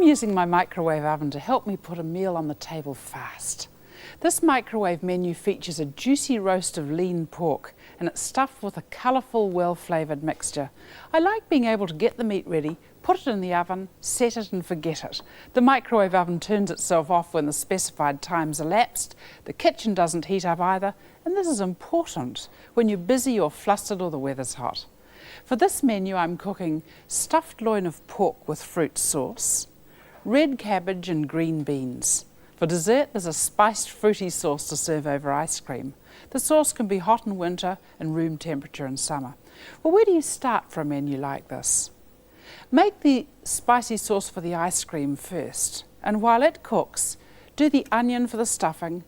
using my microwave oven to help me put a meal on the table fast. This microwave menu features a juicy roast of lean pork and it's stuffed with a colourful, well-flavoured mixture. I like being able to get the meat ready, put it in the oven, set it and forget it. The microwave oven turns itself off when the specified time's elapsed. The kitchen doesn't heat up either, and this is important when you're busy or flustered or the weather's hot. For this menu I'm cooking stuffed loin of pork with fruit sauce, red cabbage and green beans. For dessert, there's a spiced fruity sauce to serve over ice cream. The sauce can be hot in winter and room temperature in summer. Well, where do you start for a menu like this? Make the spicy sauce for the ice cream first, and while it cooks, do the onion for the stuffing,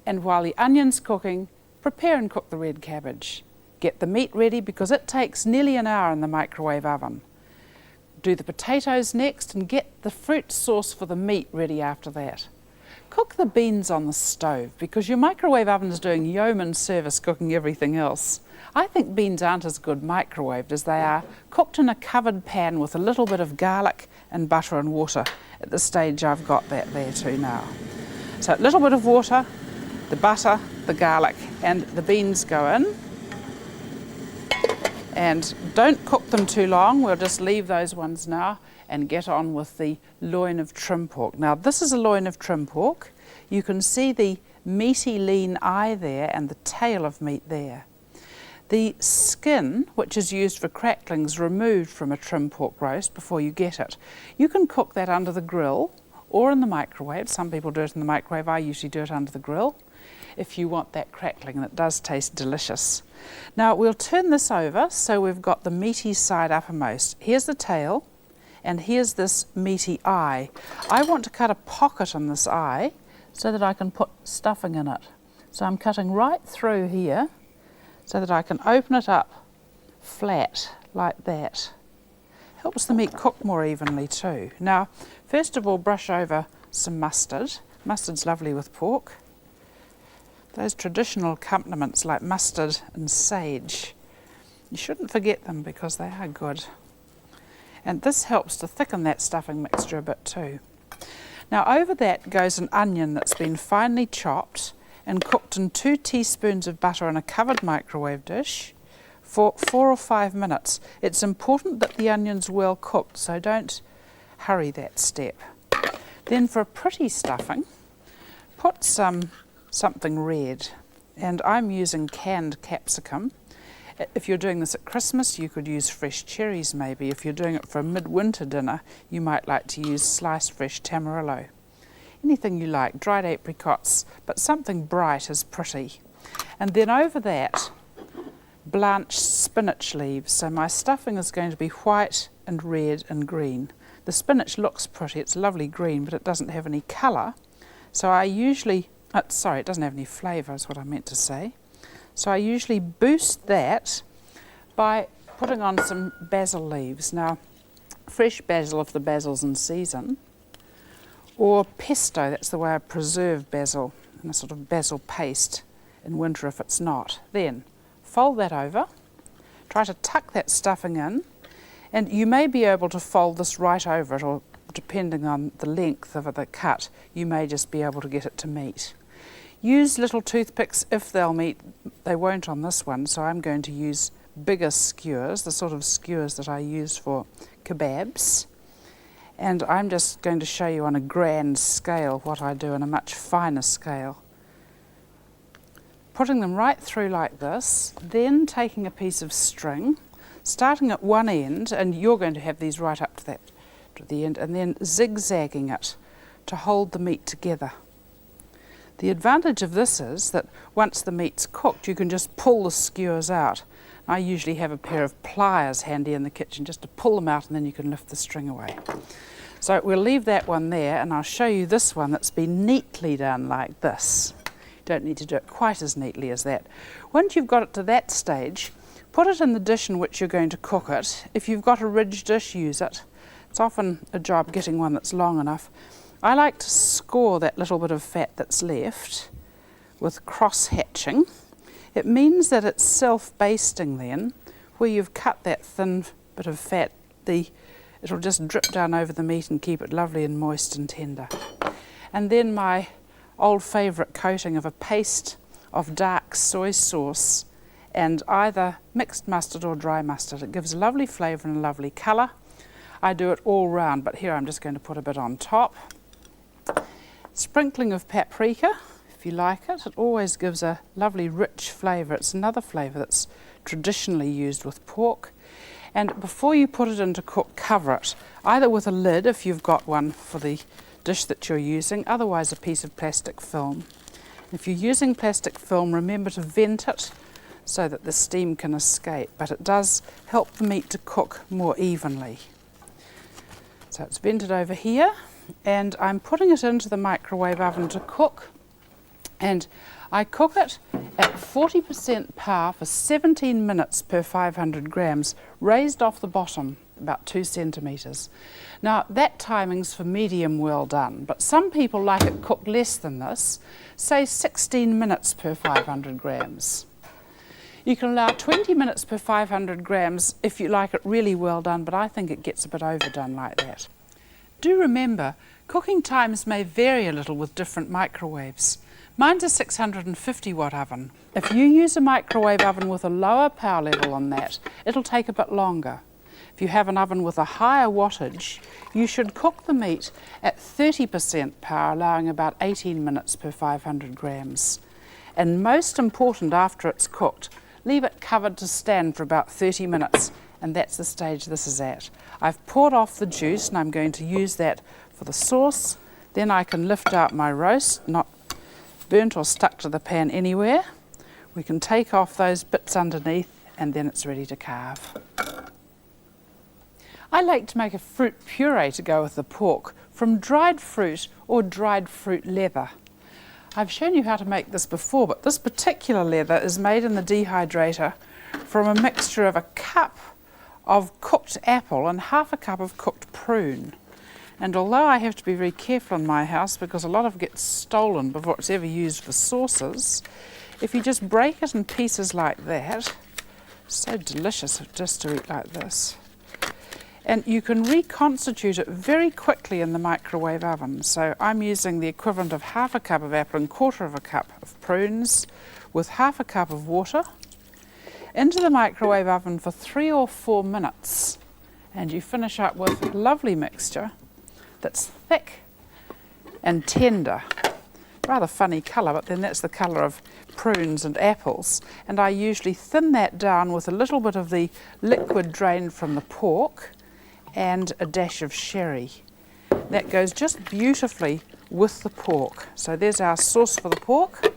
and while the onion's cooking, prepare and cook the red cabbage. Get the meat ready because it takes nearly an hour in the microwave oven. Do the potatoes next and get the fruit sauce for the meat ready after that. Cook the beans on the stove because your microwave oven is doing yeoman service cooking everything else. I think beans aren't as good microwaved as they are cooked in a covered pan with a little bit of garlic and butter and water. At this stage I've got that there too now. So a little bit of water, the butter, the garlic and the beans go in. And don't cook them too long, we'll just leave those ones now and get on with the loin of trim pork. Now this is a loin of trim pork. You can see the meaty lean eye there and the tail of meat there. The skin, which is used for crackling, is removed from a trim pork roast before you get it. You can cook that under the grill or in the microwave. Some people do it in the microwave, I usually do it under the grill if you want that crackling, and it does taste delicious. Now we'll turn this over so we've got the meaty side uppermost. Here's the tail and here's this meaty eye. I want to cut a pocket on this eye so that I can put stuffing in it. So I'm cutting right through here so that I can open it up flat like that. Helps the meat cook more evenly too. Now first of all brush over some mustard. Mustard's lovely with pork. Those traditional accompaniments like mustard and sage, you shouldn't forget them because they are good. And this helps to thicken that stuffing mixture a bit too. Now over that goes an onion that's been finely chopped and cooked in 2 teaspoons of butter in a covered microwave dish for 4 or 5 minutes. It's important that the onion's well cooked, so don't hurry that step. Then for a pretty stuffing, put something red, and I'm using canned capsicum. If you're doing this at Christmas, you could use fresh cherries maybe. If you're doing it for a midwinter dinner, you might like to use sliced fresh tamarillo. Anything you like, dried apricots, but something bright is pretty. And then over that, blanched spinach leaves. So my stuffing is going to be white and red and green. The spinach looks pretty, it's lovely green, but it doesn't have any colour. So I usually, it doesn't have any flavour is what I meant to say. So I usually boost that by putting on some basil leaves. Now, fresh basil if the basil's in season, or pesto, that's the way I preserve basil, in a sort of basil paste in winter if it's not. Then fold that over, try to tuck that stuffing in, and you may be able to fold this right over it, or depending on the length of the cut, you may just be able to get it to meet. Use little toothpicks if they'll meet. They won't on this one, so I'm going to use bigger skewers, the sort of skewers that I use for kebabs. And I'm just going to show you on a grand scale what I do on a much finer scale. Putting them right through like this, then taking a piece of string, starting at one end, and you're going to have these right up to the end, and then zigzagging it to hold the meat together. The advantage of this is that once the meat's cooked, you can just pull the skewers out. I usually have a pair of pliers handy in the kitchen just to pull them out, and then you can lift the string away. So we'll leave that one there, and I'll show you this one that's been neatly done like this. You don't need to do it quite as neatly as that. Once you've got it to that stage, put it in the dish in which you're going to cook it. If you've got a ridge dish, use it. It's often a job getting one that's long enough. I like to score that little bit of fat that's left with cross-hatching. It means that it's self-basting then, where you've cut that thin bit of fat, the It'll just drip down over the meat and keep it lovely and moist and tender. And then my old favourite coating of a paste of dark soy sauce and either mixed mustard or dry mustard. It gives a lovely flavour and a lovely colour. I do it all round, but here I'm just going to put a bit on top. Sprinkling of paprika, if you like it. It always gives a lovely rich flavour. It's another flavour that's traditionally used with pork. And before you put it in to cook, cover it, either with a lid if you've got one for the dish that you're using, otherwise a piece of plastic film. If you're using plastic film, remember to vent it so that the steam can escape, but it does help the meat to cook more evenly. So it's vented over here, and I'm putting it into the microwave oven to cook, and I cook it at 40% power for 17 minutes per 500 grams, raised off the bottom about 2 centimetres. Now that timing's for medium well done, but some people like it cooked less than this, say 16 minutes per 500 grams. You can allow 20 minutes per 500 grams if you like it really well done, but I think it gets a bit overdone like that. Do remember, cooking times may vary a little with different microwaves. Mine's a 650 watt oven. If you use a microwave oven with a lower power level on that, it'll take a bit longer. If you have an oven with a higher wattage, you should cook the meat at 30% power, allowing about 18 minutes per 500 grams. And most important, after it's cooked, leave it covered to stand for about 30 minutes, and that's the stage this is at. I've poured off the juice and I'm going to use that for the sauce. Then I can lift out my roast, not burnt or stuck to the pan anywhere. We can take off those bits underneath, and then it's ready to carve. I like to make a fruit puree to go with the pork from dried fruit or dried fruit leather. I've shown you how to make this before, but this particular leather is made in the dehydrator from a mixture of a cup of cooked apple and half a cup of cooked prune. And although I have to be very careful in my house because a lot of it gets stolen before it's ever used for sauces, if you just break it in pieces like that, so delicious just to eat like this. And you can reconstitute it very quickly in the microwave oven. So I'm using the equivalent of half a cup of apple and quarter of a cup of prunes with half a cup of water into the microwave oven for 3 or 4 minutes. And you finish up with a lovely mixture that's thick and tender. Rather funny colour, but then that's the colour of prunes and apples. And I usually thin that down with a little bit of the liquid drained from the pork and a dash of sherry. That goes just beautifully with the pork. So there's our sauce for the pork.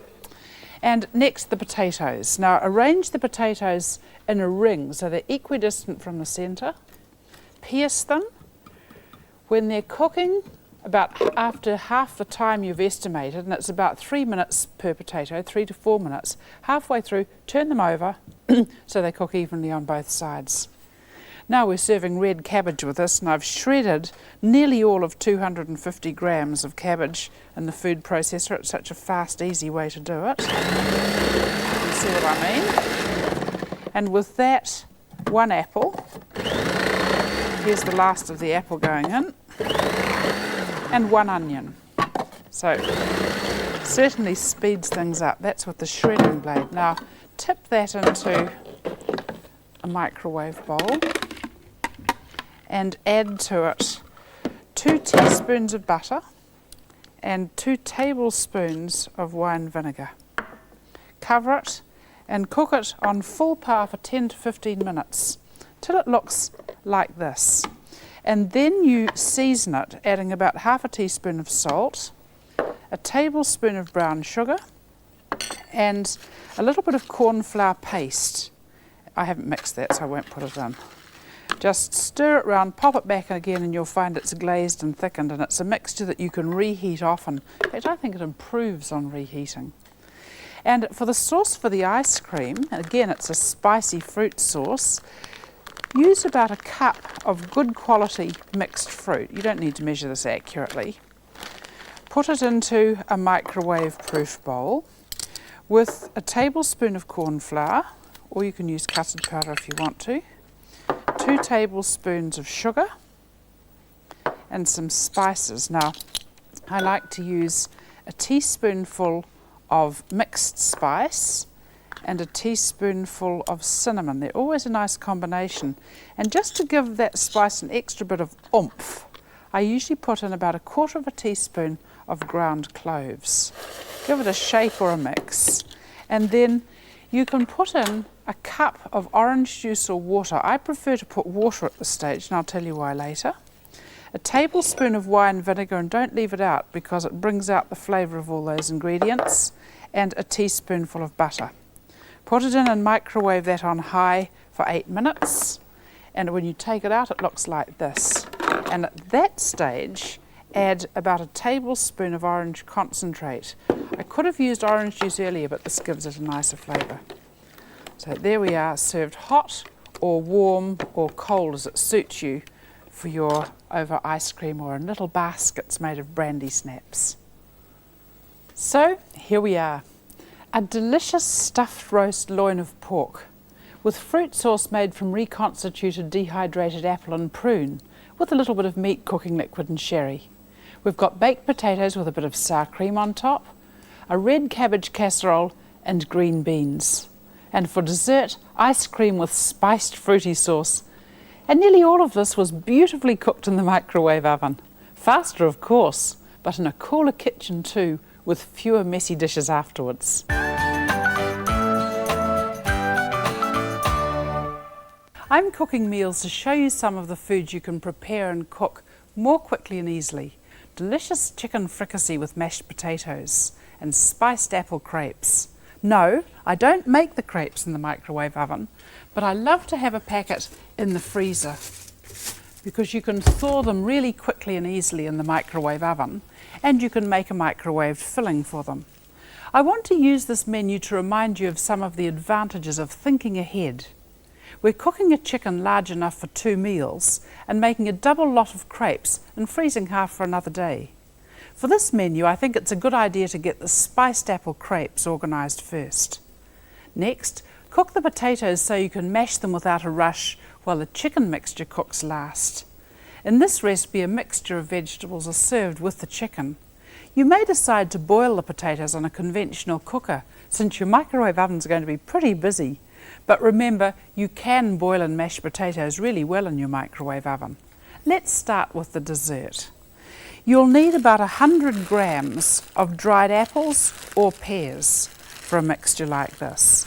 And next, the potatoes. Now arrange the potatoes in a ring so they're equidistant from the centre. Pierce them. When they're cooking, about after half the time you've estimated, and it's about 3 minutes per potato, 3 to 4 minutes, halfway through, turn them over so they cook evenly on both sides. Now we're serving red cabbage with this, and I've shredded nearly all of 250 grams of cabbage in the food processor. It's such a fast, easy way to do it. You see what I mean? And with that, 1 apple. Here's the last of the apple going in. And 1 onion. So certainly speeds things up. That's with the shredding blade. Now tip that into a microwave bowl and add to it 2 teaspoons of butter and 2 tablespoons of wine vinegar. Cover it and cook it on full power for 10 to 15 minutes till it looks like this. And then you season it, adding about half a teaspoon of salt, a tablespoon of brown sugar, and a little bit of corn flour paste. I haven't mixed that, so I won't put it in. Just stir it round, pop it back again, and you'll find it's glazed and thickened, and it's a mixture that you can reheat often. In fact, I think it improves on reheating. And for the sauce for the ice cream, again, it's a spicy fruit sauce. Use about a cup of good quality mixed fruit. You don't need to measure this accurately. Put it into a microwave proof bowl with a tablespoon of corn flour, or you can use custard powder if you want to, 2 tablespoons of sugar, and some spices. Now, I like to use a teaspoonful of mixed spice and a teaspoonful of cinnamon. They're always a nice combination. And just to give that spice an extra bit of oomph, I usually put in about 1/4 teaspoon of ground cloves. Give it a shake or a mix. And then you can put in a cup of orange juice or water. I prefer to put water at this stage, and I'll tell you why later. A tablespoon of wine vinegar, and don't leave it out because it brings out the flavour of all those ingredients, and a teaspoonful of butter. Put it in and microwave that on high for 8 minutes, and when you take it out it looks like this. And at that stage, add about a tablespoon of orange concentrate. I could have used orange juice earlier, but this gives it a nicer flavour. So there we are, served hot or warm or cold as it suits you for your over ice cream or in little baskets made of brandy snaps. So here we are, a delicious stuffed roast loin of pork with fruit sauce made from reconstituted dehydrated apple and prune with a little bit of meat cooking liquid and sherry. We've got baked potatoes with a bit of sour cream on top, a red cabbage casserole and green beans. And for dessert, ice cream with spiced fruity sauce. And nearly all of this was beautifully cooked in the microwave oven. Faster, of course, but in a cooler kitchen too, with fewer messy dishes afterwards. I'm cooking meals to show you some of the foods you can prepare and cook more quickly and easily. Delicious chicken fricassee with mashed potatoes and spiced apple crepes. No, I don't make the crepes in the microwave oven, but I love to have a packet in the freezer because you can thaw them really quickly and easily in the microwave oven, and you can make a microwaved filling for them. I want to use this menu to remind you of some of the advantages of thinking ahead. We're cooking a chicken large enough for 2 meals and making a double lot of crepes and freezing half for another day. For this menu, I think it's a good idea to get the spiced apple crepes organised first. Next, cook the potatoes so you can mash them without a rush while the chicken mixture cooks last. In this recipe, a mixture of vegetables are served with the chicken. You may decide to boil the potatoes on a conventional cooker since your microwave oven's going to be pretty busy. But remember, you can boil and mash potatoes really well in your microwave oven. Let's start with the dessert. You'll need about 100 grams of dried apples or pears for a mixture like this.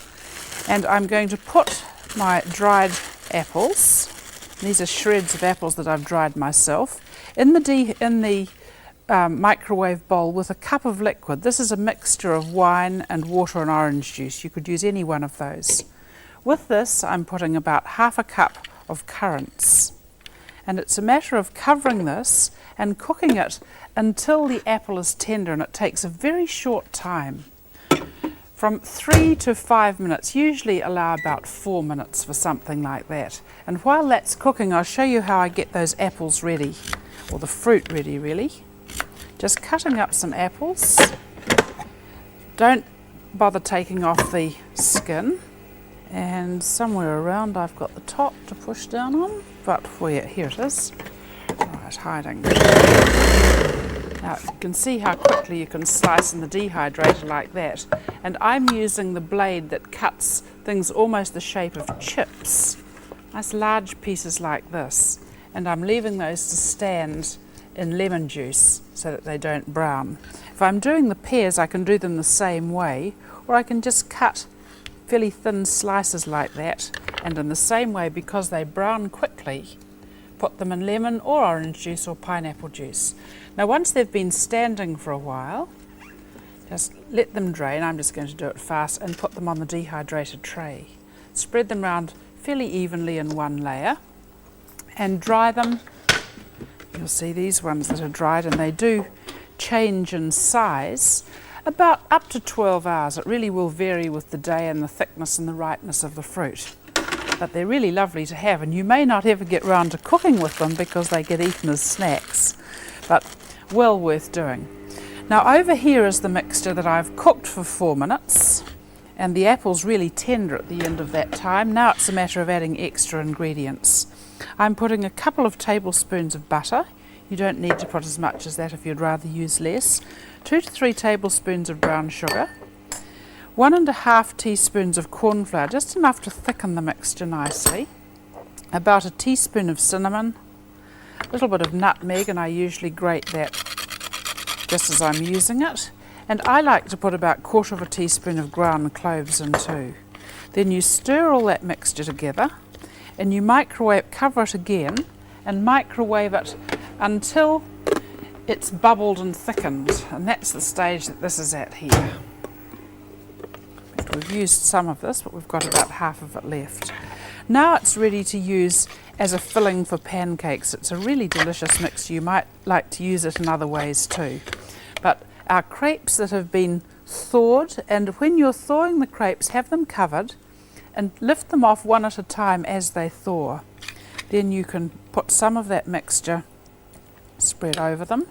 And I'm going to put my dried apples, these are shreds of apples that I've dried myself, in the microwave bowl with a cup of liquid. This is a mixture of wine and water and orange juice. You could use any one of those. With this, I'm putting about half a cup of currants. And it's a matter of covering this and cooking it until the apple is tender, and it takes a very short time. From 3 to 5 minutes, usually allow about 4 minutes for something like that. And while that's cooking, I'll show you how I get those apples ready, or the fruit ready really. Just cutting up some apples. Don't bother taking off the skin. And somewhere around I've got the top to push down on, but where? Here it is. Right, hiding. Now you can see how quickly you can slice in the dehydrator like that. And I'm using the blade that cuts things almost the shape of chips. Nice large pieces like this. And I'm leaving those to stand in lemon juice so that they don't brown. If I'm doing the pears, I can do them the same way, or I can just cut fairly thin slices like that, and in the same way, because they brown quickly, put them in lemon or orange juice or pineapple juice. Now once they've been standing for a while, just let them drain. I'm just going to do it fast, and put them on the dehydrated tray. Spread them around fairly evenly in one layer and dry them. You'll see these ones that are dried, and they do change in size about up to 12 hours. It really will vary with the day and the thickness and the ripeness of the fruit. But they're really lovely to have, and you may not ever get round to cooking with them because they get eaten as snacks, but well worth doing. Now over here is the mixture that I've cooked for 4 minutes, and the apple's really tender at the end of that time. Now it's a matter of adding extra ingredients. I'm putting a couple of tablespoons of butter. You don't need to put as much as that if you'd rather use less. 2 to 3 tablespoons of brown sugar. 1½ teaspoons of corn flour, just enough to thicken the mixture nicely. About a teaspoon of cinnamon. A little bit of nutmeg, and I usually grate that just as I'm using it. And I like to put about 1/4 teaspoon of ground cloves in too. Then you stir all that mixture together and you cover it again and microwave it until it's bubbled and thickened. And that's the stage that this is at here. We've used some of this, but we've got about half of it left. Now it's ready to use as a filling for pancakes. It's a really delicious mix. You might like to use it in other ways too. But our crepes that have been thawed, and when you're thawing the crepes, have them covered and lift them off one at a time as they thaw. Then you can put some of that mixture spread over them.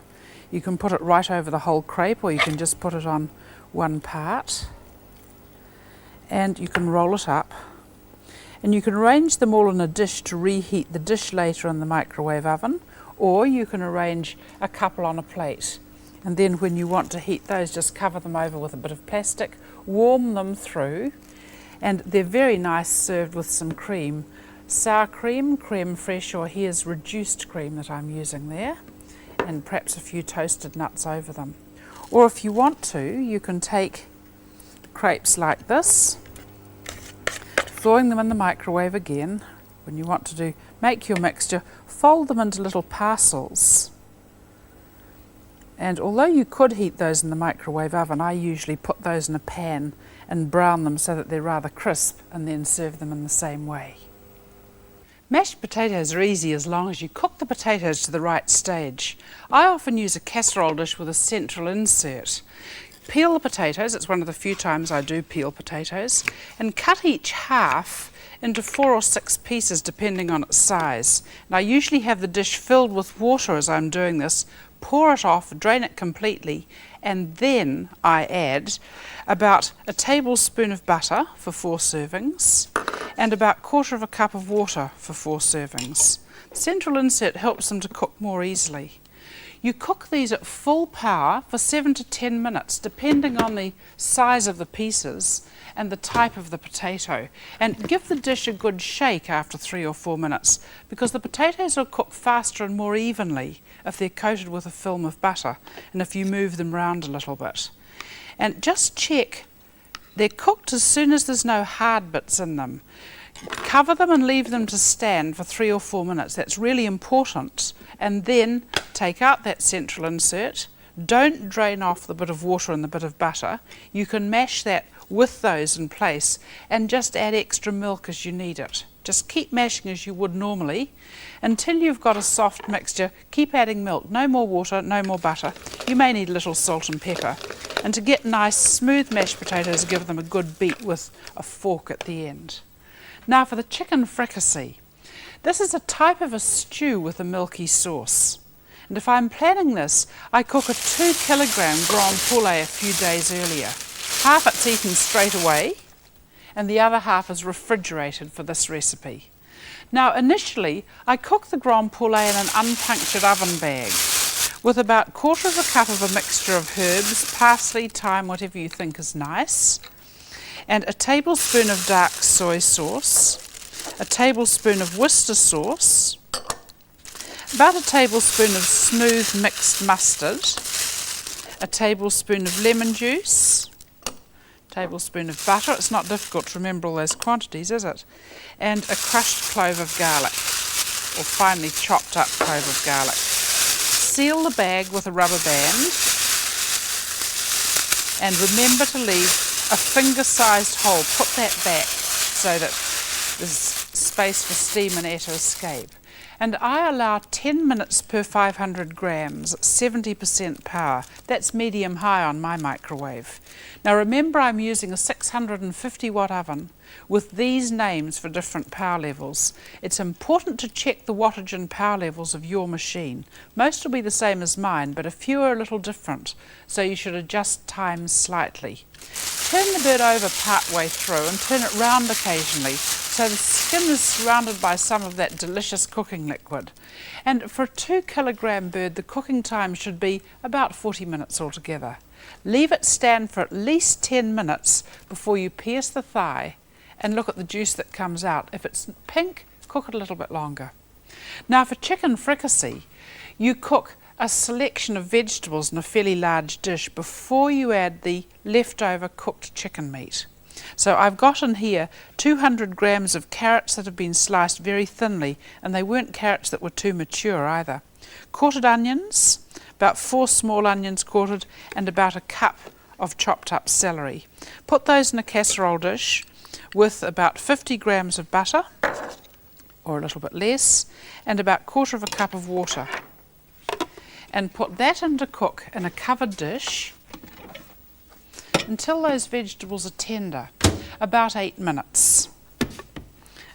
You can put it right over the whole crepe, or you can just put it on one part. And you can roll it up. And you can arrange them all in a dish to reheat the dish later in the microwave oven, or you can arrange a couple on a plate. And then when you want to heat those, just cover them over with a bit of plastic, warm them through, and they're very nice served with some cream. Sour cream, creme fraiche, or here's reduced cream that I'm using there, and perhaps a few toasted nuts over them. Or if you want to, you can take crepes like this, thawing them in the microwave again. When you want to make your mixture, fold them into little parcels. And although you could heat those in the microwave oven, I usually put those in a pan and brown them so that they're rather crisp, and then serve them in the same way. Mashed potatoes are easy as long as you cook the potatoes to the right stage. I often use a casserole dish with a central insert. Peel the potatoes, it's one of the few times I do peel potatoes, and cut each half into 4 or 6 pieces depending on its size. And I usually have the dish filled with water as I'm doing this, pour it off, drain it completely, and then I add about a tablespoon of butter for 4 servings and about 1/4 cup of water for 4 servings. The central insert helps them to cook more easily. You cook these at full power for 7 to 10 minutes, depending on the size of the pieces and the type of the potato. And give the dish a good shake after 3 or 4 minutes, because the potatoes will cook faster and more evenly if they're coated with a film of butter and if you move them round a little bit. And just check they're cooked as soon as there's no hard bits in them. Cover them and leave them to stand for 3 or 4 minutes. That's really important. And then take out that central insert. Don't drain off the bit of water and the bit of butter. You can mash that with those in place and just add extra milk as you need it. Just keep mashing as you would normally until you've got a soft mixture. Keep adding milk, no more water, no more butter. You may need a little salt and pepper. And to get nice smooth mashed potatoes, give them a good beat with a fork at the end. Now for the chicken fricassee. This is a type of a stew with a milky sauce. And if I'm planning this, I cook a 2 kilogram grand poulet a few days earlier. Half it's eaten straight away, and the other half is refrigerated for this recipe. Now initially, I cook the grand poulet in an unpunctured oven bag with about 1/4 cup of a mixture of herbs, parsley, thyme, whatever you think is nice, and a tablespoon of dark soy sauce, a tablespoon of Worcester sauce, about a tablespoon of smooth mixed mustard, a tablespoon of lemon juice, a tablespoon of butter. It's not difficult to remember all those quantities, is it? And a crushed clove of garlic, or finely chopped up clove of garlic. Seal the bag with a rubber band, and remember to leave a finger-sized hole. Put that back so that there's space for steam and air to escape. And I allow 10 minutes per 500 grams, 70% power. That's medium-high on my microwave. Now remember, I'm using a 650 watt oven with these names for different power levels. It's important to check the wattage and power levels of your machine. Most will be the same as mine, but a few are a little different, so you should adjust times slightly. Turn the bird over part way through and turn it round occasionally So the skin is surrounded by some of that delicious cooking liquid. And for a 2 kilogram bird, the cooking time should be about 40 minutes altogether. Leave it stand for at least 10 minutes before you pierce the thigh and look at the juice that comes out. If it's pink, cook it a little bit longer. Now for chicken fricassee, you cook a selection of vegetables in a fairly large dish before you add the leftover cooked chicken meat. So I've got in here 200 grams of carrots that have been sliced very thinly, and they weren't carrots that were too mature either. Quartered onions, about 4 small onions quartered, and about a cup of chopped up celery. Put those in a casserole dish with about 50 grams of butter, or a little bit less, and about 1/4 cup of water. And put that in to cook in a covered dish until those vegetables are tender, about 8 minutes.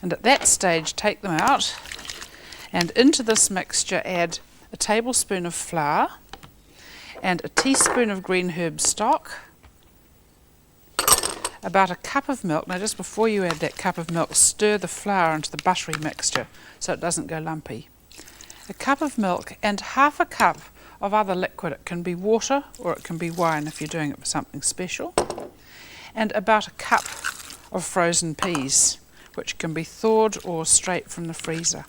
And at that stage, take them out, and into this mixture add a tablespoon of flour and a teaspoon of green herb stock, about a cup of milk. Now just before you add that cup of milk, stir the flour into the buttery mixture so it doesn't go lumpy. A cup of milk and 1/2 cup of other liquid. It can be water or it can be wine if you're doing it for something special. And about a cup of frozen peas, which can be thawed or straight from the freezer.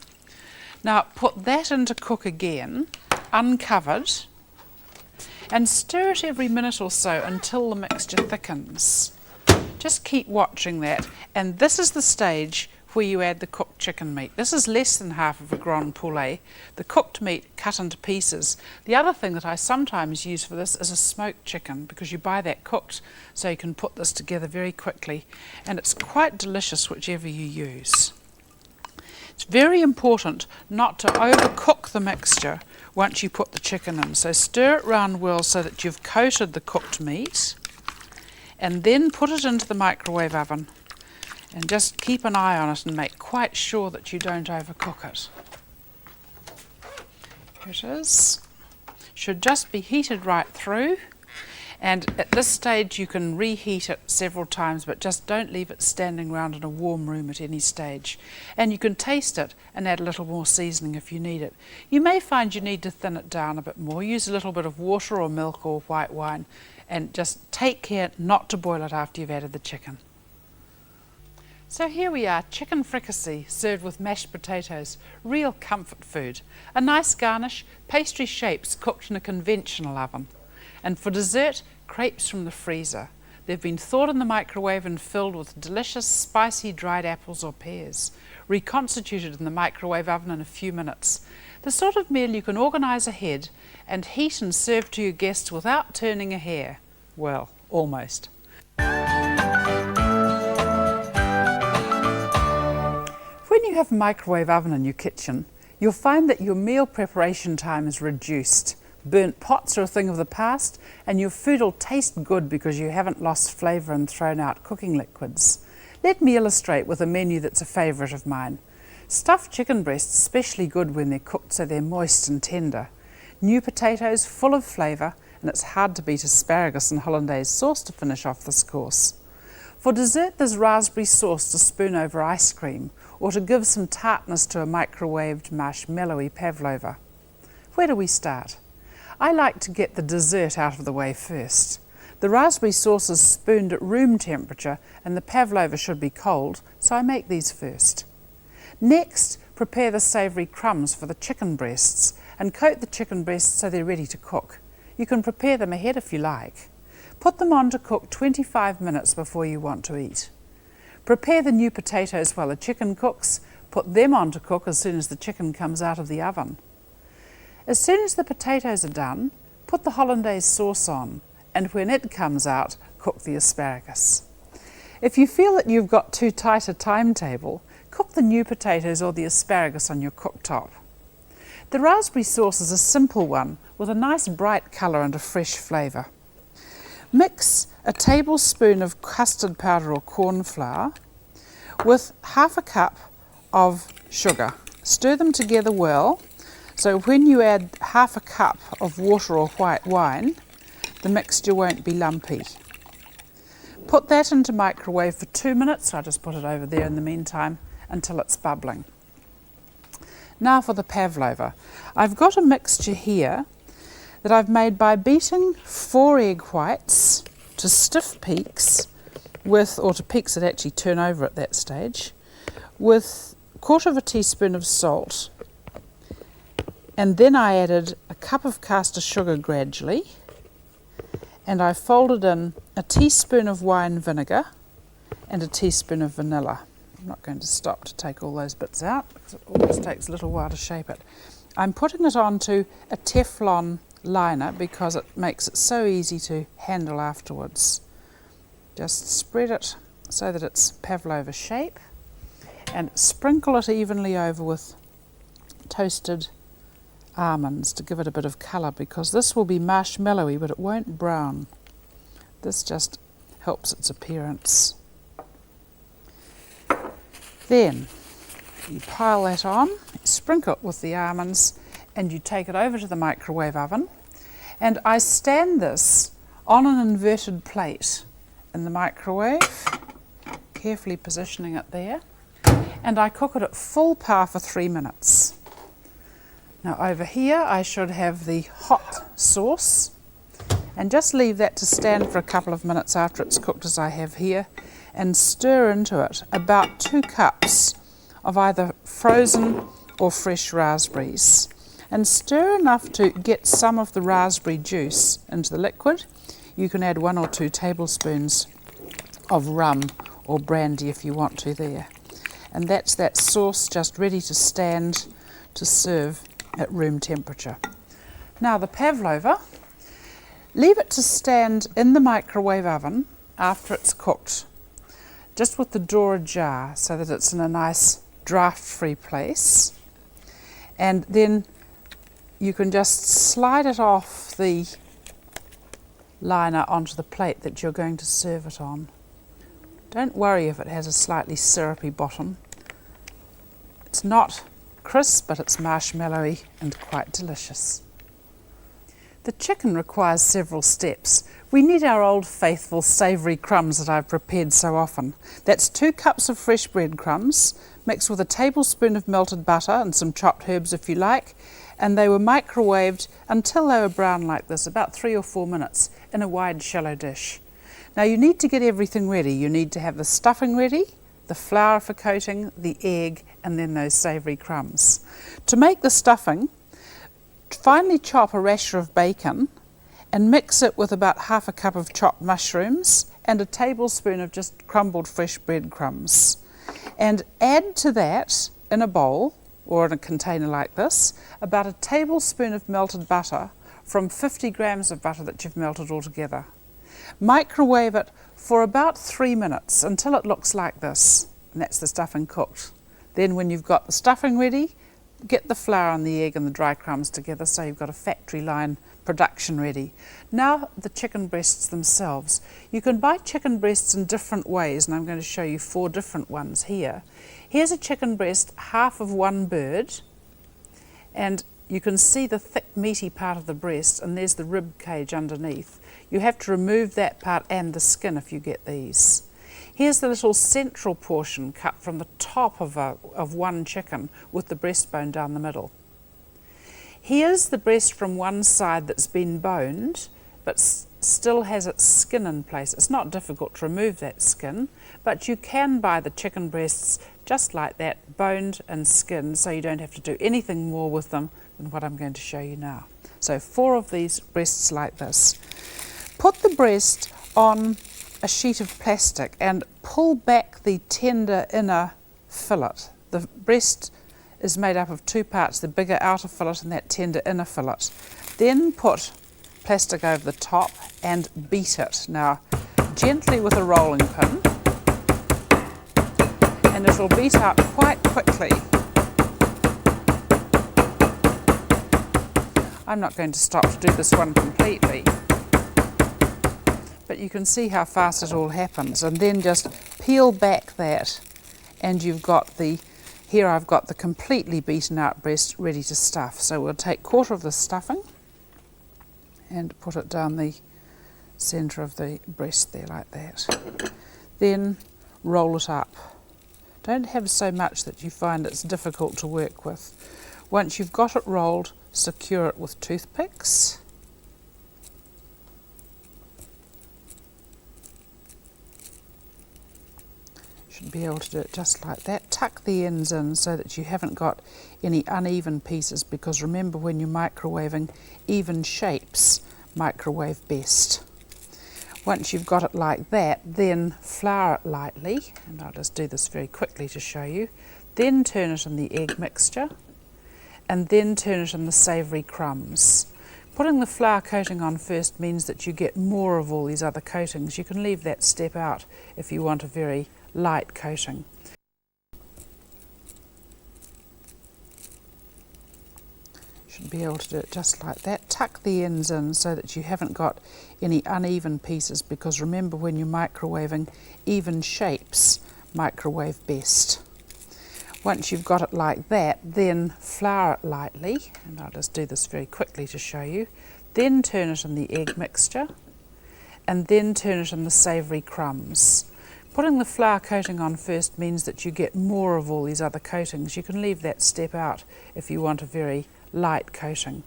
Now put that in to cook again, uncovered, and stir it every minute or so until the mixture thickens. Just keep watching that, and this is the stage where you add the cooked chicken meat. This is less than half of a grand poulet, the cooked meat cut into pieces. The other thing that I sometimes use for this is a smoked chicken, because you buy that cooked, so you can put this together very quickly, and it's quite delicious whichever you use. It's very important not to overcook the mixture once you put the chicken in, so stir it round well so that you've coated the cooked meat, and then put it into the microwave oven. And just keep an eye on it and make quite sure that you don't overcook it. Here it is. Should just be heated right through, and at this stage you can reheat it several times, but just don't leave it standing around in a warm room at any stage. And you can taste it and add a little more seasoning if you need it. You may find you need to thin it down a bit more. Use a little bit of water or milk or white wine, and just take care not to boil it after you've added the chicken. So here we are, chicken fricassee served with mashed potatoes, real comfort food. A nice garnish, pastry shapes cooked in a conventional oven. And for dessert, crepes from the freezer. They've been thawed in the microwave and filled with delicious spicy dried apples or pears, reconstituted in the microwave oven in a few minutes. The sort of meal you can organise ahead and heat and serve to your guests without turning a hair. Well, almost. When you have a microwave oven in your kitchen, you'll find that your meal preparation time is reduced. Burnt pots are a thing of the past, and your food will taste good because you haven't lost flavour and thrown out cooking liquids. Let me illustrate with a menu that's a favourite of mine. Stuffed chicken breasts, especially good when they're cooked so they're moist and tender. New potatoes full of flavour, and it's hard to beat asparagus and hollandaise sauce to finish off this course. For dessert, there's raspberry sauce to spoon over ice cream, or to give some tartness to a microwaved marshmallowy pavlova. Where do we start? I like to get the dessert out of the way first. The raspberry sauce is spooned at room temperature and the pavlova should be cold, so I make these first. Next, prepare the savoury crumbs for the chicken breasts and coat the chicken breasts so they're ready to cook. You can prepare them ahead if you like. Put them on to cook 25 minutes before you want to eat. Prepare the new potatoes while the chicken cooks. Put them on to cook as soon as the chicken comes out of the oven. As soon as the potatoes are done, put the hollandaise sauce on, and when it comes out, cook the asparagus. If you feel that you've got too tight a timetable, cook the new potatoes or the asparagus on your cooktop. The raspberry sauce is a simple one with a nice bright colour and a fresh flavour. Mix a tablespoon of custard powder or corn flour with 1/2 cup of sugar. Stir them together well, so when you add 1/2 cup of water or white wine, the mixture won't be lumpy. Put that into microwave for 2 minutes. I'll just put it over there in the meantime until it's bubbling. Now for the pavlova. I've got a mixture here that I've made by beating 4 egg whites to stiff peaks or to peaks that actually turn over at that stage, with 1/4 teaspoon of salt. And then I added a cup of caster sugar gradually, and I folded in a teaspoon of wine vinegar and a teaspoon of vanilla. I'm not going to stop to take all those bits out because it always takes a little while to shape it. I'm putting it onto a Teflon liner because it makes it so easy to handle afterwards. Just spread it so that it's pavlova shape and sprinkle it evenly over with toasted almonds to give it a bit of colour, because this will be marshmallowy but it won't brown. This just helps its appearance. Then you pile that on, sprinkle it with the almonds, and you take it over to the microwave oven. And I stand this on an inverted plate in the microwave, carefully positioning it there, and I cook it at full power for 3 minutes. Now over here I should have the hot sauce, and just leave that to stand for a couple of minutes after it's cooked as I have here, and stir into it about 2 cups of either frozen or fresh raspberries, and stir enough to get some of the raspberry juice into the liquid. You can add 1 or 2 tablespoons of rum or brandy if you want to there. And that's that sauce just ready to stand to serve at room temperature. Now the pavlova, leave it to stand in the microwave oven after it's cooked, just with the door ajar so that it's in a nice draft-free place. And then you can just slide it off the liner onto the plate that you're going to serve it on. Don't worry if it has a slightly syrupy bottom. It's not crisp, but it's marshmallowy and quite delicious. The chicken requires several steps. We need our old faithful savoury crumbs that I've prepared so often. That's 2 cups of fresh breadcrumbs, mixed with a tablespoon of melted butter and some chopped herbs if you like, and they were microwaved until they were brown like this, about 3 or 4 minutes, in a wide shallow dish. Now you need to get everything ready. You need to have the stuffing ready, the flour for coating, the egg, and then those savoury crumbs. To make the stuffing, finely chop a rasher of bacon and mix it with about 1/2 cup of chopped mushrooms and a tablespoon of just crumbled fresh breadcrumbs. And add to that, in a bowl or in a container like this, about a tablespoon of melted butter from 50 grams of butter that you've melted all together. Microwave it for about 3 minutes until it looks like this, and that's the stuffing cooked. Then when you've got the stuffing ready, get the flour and the egg and the dry crumbs together so you've got a factory line production ready. Now the chicken breasts themselves. You can buy chicken breasts in different ways, and I'm going to show you 4 different ones here. Here's a chicken breast, half of one bird, and you can see the thick meaty part of the breast, and there's the rib cage underneath. You have to remove that part and the skin if you get these. Here's the little central portion cut from the top of one chicken with the breastbone down the middle. Here's the breast from one side that's been boned but still has its skin in place. It's not difficult to remove that skin, but you can buy the chicken breasts just like that, boned and skinned, so you don't have to do anything more with them than what I'm going to show you now. So 4 of these breasts like this. Put the breast on a sheet of plastic and pull back the tender inner fillet. The breast is made up of 2 parts, the bigger outer fillet and that tender inner fillet. Then put plastic over the top and beat it. Now, gently with a rolling pin, and it'll beat up quite quickly. I'm not going to stop to do this one completely, but you can see how fast it all happens, and then just peel back that and you've got here I've got the completely beaten out breast ready to stuff. So we'll take 1/4 of the stuffing and put it down the centre of the breast there like that. Then roll it up. Don't have so much that you find it's difficult to work with. Once you've got it rolled, secure it with toothpicks. Should be able to do it just like that. Tuck the ends in so that you haven't got any uneven pieces, because remember, when you're microwaving, even shapes microwave best. Once you've got it like that, then flour it lightly, and I'll just do this very quickly to show you. Then turn it in the egg mixture, and then turn it in the savoury crumbs. Putting the flour coating on first means that you get more of all these other coatings. You can leave that step out if you want a very light coating. Should be able to do it just like that. Tuck the ends in so that you haven't got any uneven pieces, because remember, when you're microwaving, even shapes microwave best. Once you've got it like that, then flour it lightly, and I'll just do this very quickly to show you. Then turn it in the egg mixture, and then turn it in the savoury crumbs. Putting the flour coating on first means that you get more of all these other coatings. You can leave that step out if you want a very light coating.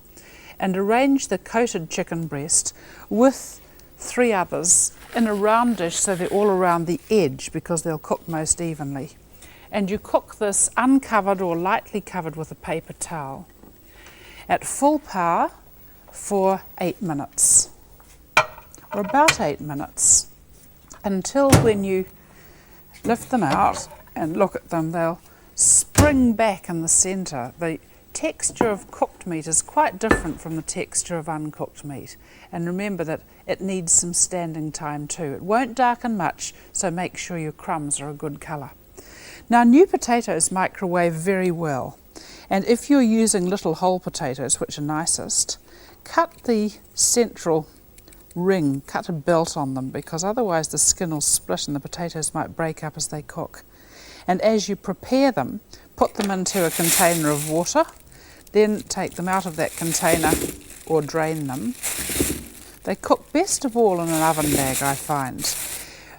And arrange the coated chicken breast with 3 others in a round dish so they're all around the edge, because they'll cook most evenly. And you cook this uncovered or lightly covered with a paper towel at full power for 8 minutes, or about 8 minutes, until when you lift them out and look at them, they'll spring back in the centre. The texture of cooked meat is quite different from the texture of uncooked meat, and remember that it needs some standing time too. It won't darken much, so make sure your crumbs are a good colour. Now, new potatoes microwave very well, and if you're using little whole potatoes, which are nicest, cut the central ring, cut a belt on them, because otherwise the skin will split and the potatoes might break up as they cook. And as you prepare them, put them into a container of water, then take them out of that container or drain them. They cook best of all in an oven bag, I find.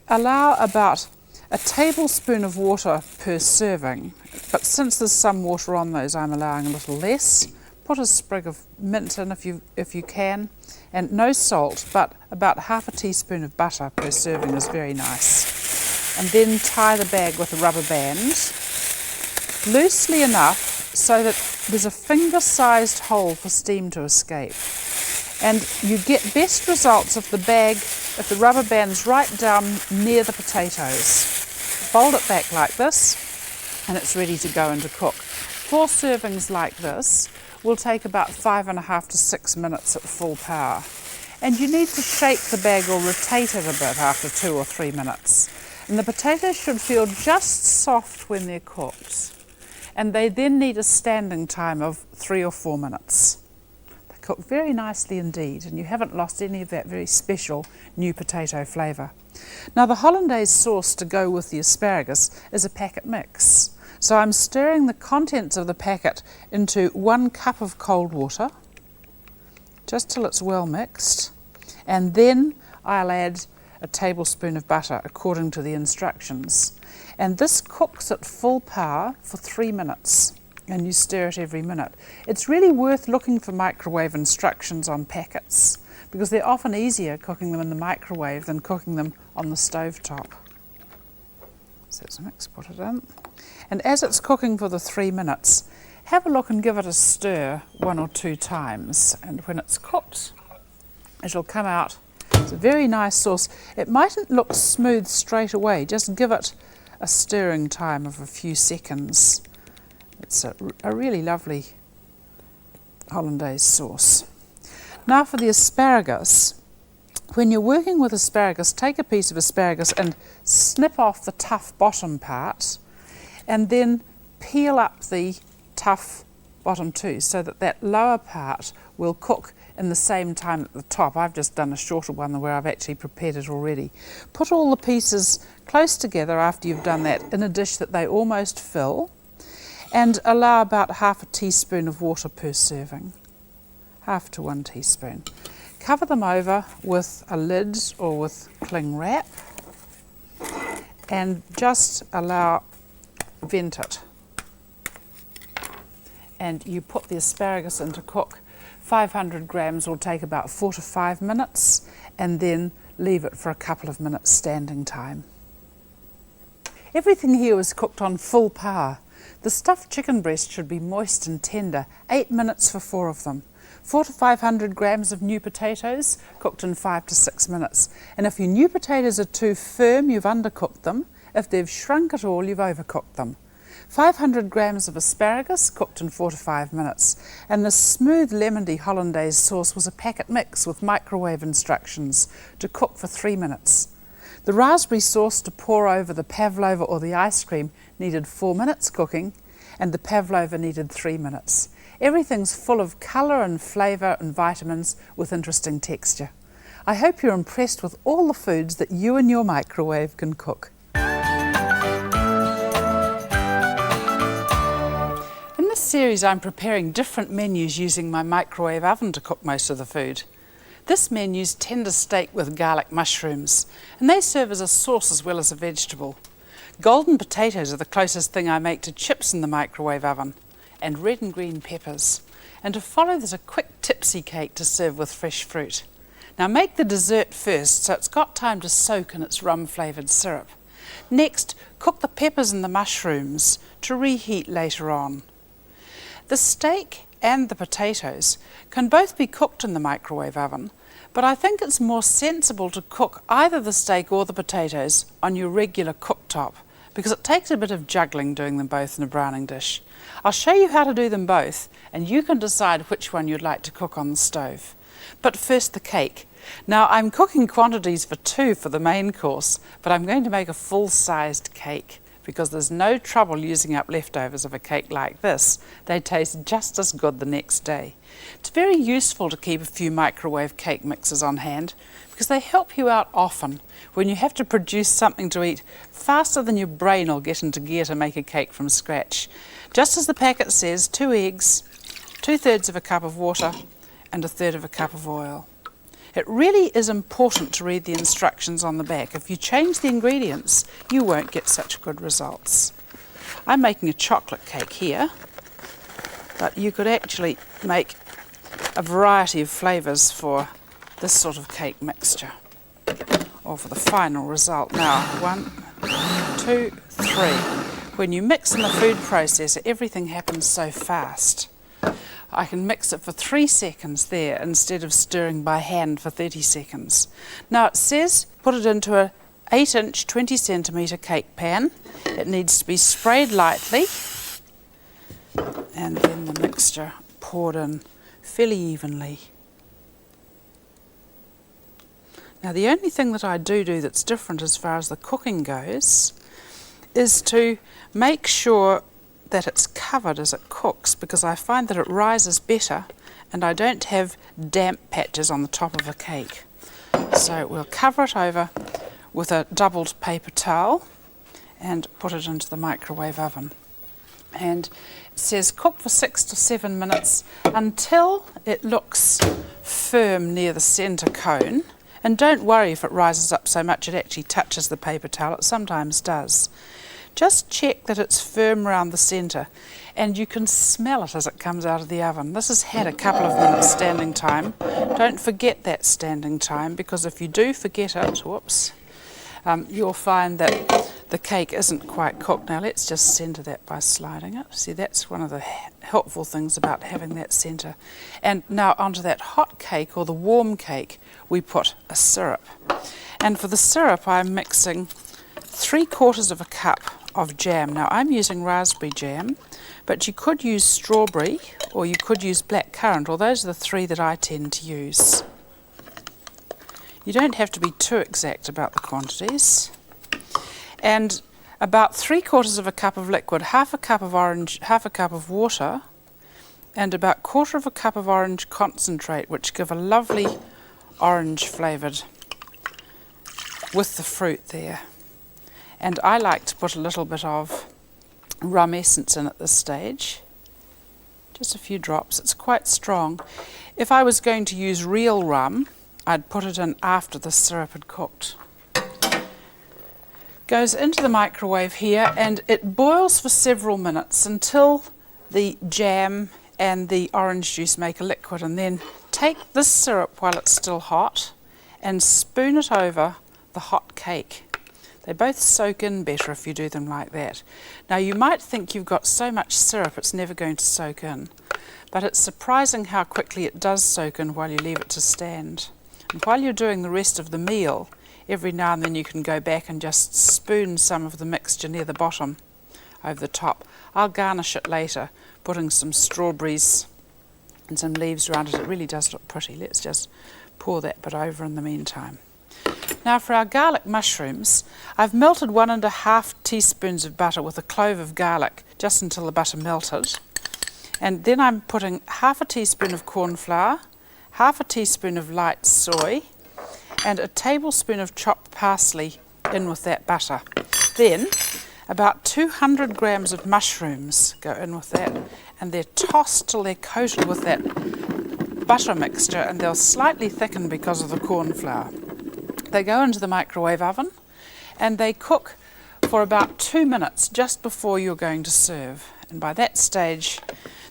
Allow about a tablespoon of water per serving, but since there's some water on those, I'm allowing a little less. Put a sprig of mint in if you can, and no salt, but about half a teaspoon of butter per serving is very nice. And then tie the bag with a rubber band, loosely enough so that there's a finger-sized hole for steam to escape. And you get best results if the rubber band's right down near the potatoes. Fold it back like this, and it's ready to go into cook. 4 servings like this will take about 5.5 to 6 minutes at full power. And you need to shake the bag or rotate it a bit after 2 or 3 minutes. And the potatoes should feel just soft when they're cooked. And they then need a standing time of 3 or 4 minutes. They cook very nicely indeed, and you haven't lost any of that very special new potato flavour. Now, the hollandaise sauce to go with the asparagus is a packet mix. So I'm stirring the contents of the packet into 1 cup of cold water, just till it's well mixed, and then I'll add a tablespoon of butter according to the instructions. And this cooks at full power for 3 minutes, and you stir it every minute. It's really worth looking for microwave instructions on packets, because they're often easier cooking them in the microwave than cooking them on the stovetop. So it's mixed, put it in. And as it's cooking for the 3 minutes, have a look and give it a stir 1 or 2 times. And when it's cooked, it'll come out. It's a very nice sauce. It mightn't look smooth straight away. Just give it a stirring time of a few seconds. It's a really lovely hollandaise sauce. Now for the asparagus. When you're working with asparagus, take a piece of asparagus and snip off the tough bottom part, and then peel up the tough bottom too, so that that lower part will cook in the same time at the top. I've just done a shorter one where I've actually prepared it already. Put all the pieces close together after you've done that in a dish that they almost fill, and allow about half a teaspoon of water per serving. Half to 1 teaspoon. Cover them over with a lid or with cling wrap and just vent it. And you put the asparagus in to cook. 500 grams will take about 4 to 5 minutes, and then leave it for a couple of minutes standing time. Everything here was cooked on full power. The stuffed chicken breast should be moist and tender, 8 minutes for 4 of them. 4 to 500 grams of new potatoes, cooked in 5 to 6 minutes. And if your new potatoes are too firm, you've undercooked them. If they've shrunk at all, you've overcooked them. 500 grams of asparagus, cooked in 4 to 5 minutes. And the smooth lemony hollandaise sauce was a packet mix with microwave instructions to cook for 3 minutes. The raspberry sauce to pour over the pavlova or the ice cream needed 4 minutes cooking, and the pavlova needed 3 minutes. Everything's full of colour and flavour and vitamins with interesting texture. I hope you're impressed with all the foods that you and your microwave can cook. In this series, I'm preparing different menus using my microwave oven to cook most of the food. This menu's tender steak with garlic mushrooms, and they serve as a sauce as well as a vegetable. Golden potatoes are the closest thing I make to chips in the microwave oven, and red and green peppers. And to follow, there's a quick tipsy cake to serve with fresh fruit. Now make the dessert first, so it's got time to soak in its rum-flavoured syrup. Next, cook the peppers and the mushrooms to reheat later on. The steak and the potatoes can both be cooked in the microwave oven, but I think it's more sensible to cook either the steak or the potatoes on your regular cooktop, because it takes a bit of juggling doing them both in a browning dish. I'll show you how to do them both, and you can decide which one you'd like to cook on the stove. But first, the cake. Now, I'm cooking quantities for 2 for the main course, but I'm going to make a full-sized cake because there's no trouble using up leftovers of a cake like this. They taste just as good the next day. It's very useful to keep a few microwave cake mixes on hand because they help you out often when you have to produce something to eat faster than your brain will get into gear to make a cake from scratch. Just as the packet says, 2 eggs, 2/3 of a cup of water and 1/3 of a cup of oil. It really is important to read the instructions on the back. If you change the ingredients, you won't get such good results. I'm making a chocolate cake here, but you could actually make a variety of flavours for this sort of cake mixture, or for the final result. Now, 1, 2, 3. When you mix in the food processor, everything happens so fast. I can mix it for 3 seconds there instead of stirring by hand for 30 seconds. Now it says put it into a 8-inch 20 centimetre cake pan. It needs to be sprayed lightly and then the mixture poured in fairly evenly. Now the only thing that I do that's different as far as the cooking goes is to make sure that it's covered as it cooks, because I find that it rises better and I don't have damp patches on the top of a cake. So we'll cover it over with a doubled paper towel and put it into the microwave oven. And it says cook for 6 to 7 minutes until it looks firm near the centre cone. And don't worry if it rises up so much it actually touches the paper towel, it sometimes does. Just check that it's firm around the centre, and you can smell it as it comes out of the oven. This has had a couple of minutes standing time. Don't forget that standing time, because if you do forget it, you'll find that the cake isn't quite cooked. Now let's just centre that by sliding it. See, that's one of the helpful things about having that centre. And now onto that hot cake, or the warm cake, we put a syrup. And for the syrup, I'm mixing 3/4 of a cup of jam. Now I'm using raspberry jam, but you could use strawberry or you could use black currant, or those are the 3 that I tend to use. You don't have to be too exact about the quantities. And about 3/4 of a cup of liquid, half a cup of orange, half a cup of water, and about 1/4 of a cup of orange concentrate, which give a lovely orange flavoured with the fruit there. And I like to put a little bit of rum essence in at this stage, Just a few drops. It's quite strong. If I was going to use real rum, I'd put it in after the syrup had cooked. Goes into the microwave here, and it boils for several minutes until the jam and the orange juice make a liquid, and then take this syrup while it's still hot and spoon it over the hot cake. They both soak in better if you do them like that. Now you might think you've got so much syrup it's never going to soak in, but it's surprising how quickly it does soak in while you leave it to stand. And while you're doing the rest of the meal, every now and then you can go back and just spoon some of the mixture near the bottom over the top. I'll garnish it later, putting some strawberries and some leaves around it. It really does look pretty. Let's just pour that bit over in the meantime. Now for our garlic mushrooms, I've melted 1½ teaspoons of butter with a clove of garlic just until the butter melted. And then I'm putting ½ teaspoon of corn flour, ½ teaspoon of light soy, and a tablespoon of chopped parsley in with that butter. Then about 200 grams of mushrooms go in with that, and they're tossed till they're coated with that butter mixture, and they'll slightly thicken because of the corn flour. They go into the microwave oven and they cook for about 2 minutes just before you're going to serve. And by that stage,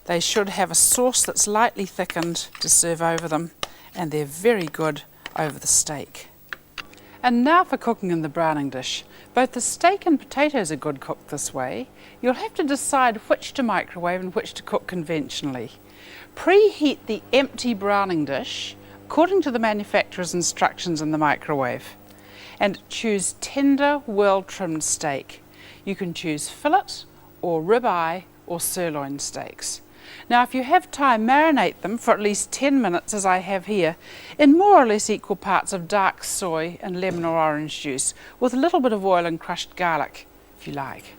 they should have a sauce that's lightly thickened to serve over them, and they're very good over the steak. And now for cooking in the browning dish. Both the steak and potatoes are good cooked this way. You'll have to decide which to microwave and which to cook conventionally. Preheat the empty browning dish according to the manufacturer's instructions in the microwave, and choose tender, well-trimmed steak. You can choose fillet or ribeye or sirloin steaks. Now if you have time, marinate them for at least 10 minutes, as I have here, in more or less equal parts of dark soy and lemon or orange juice, with a little bit of oil and crushed garlic if you like.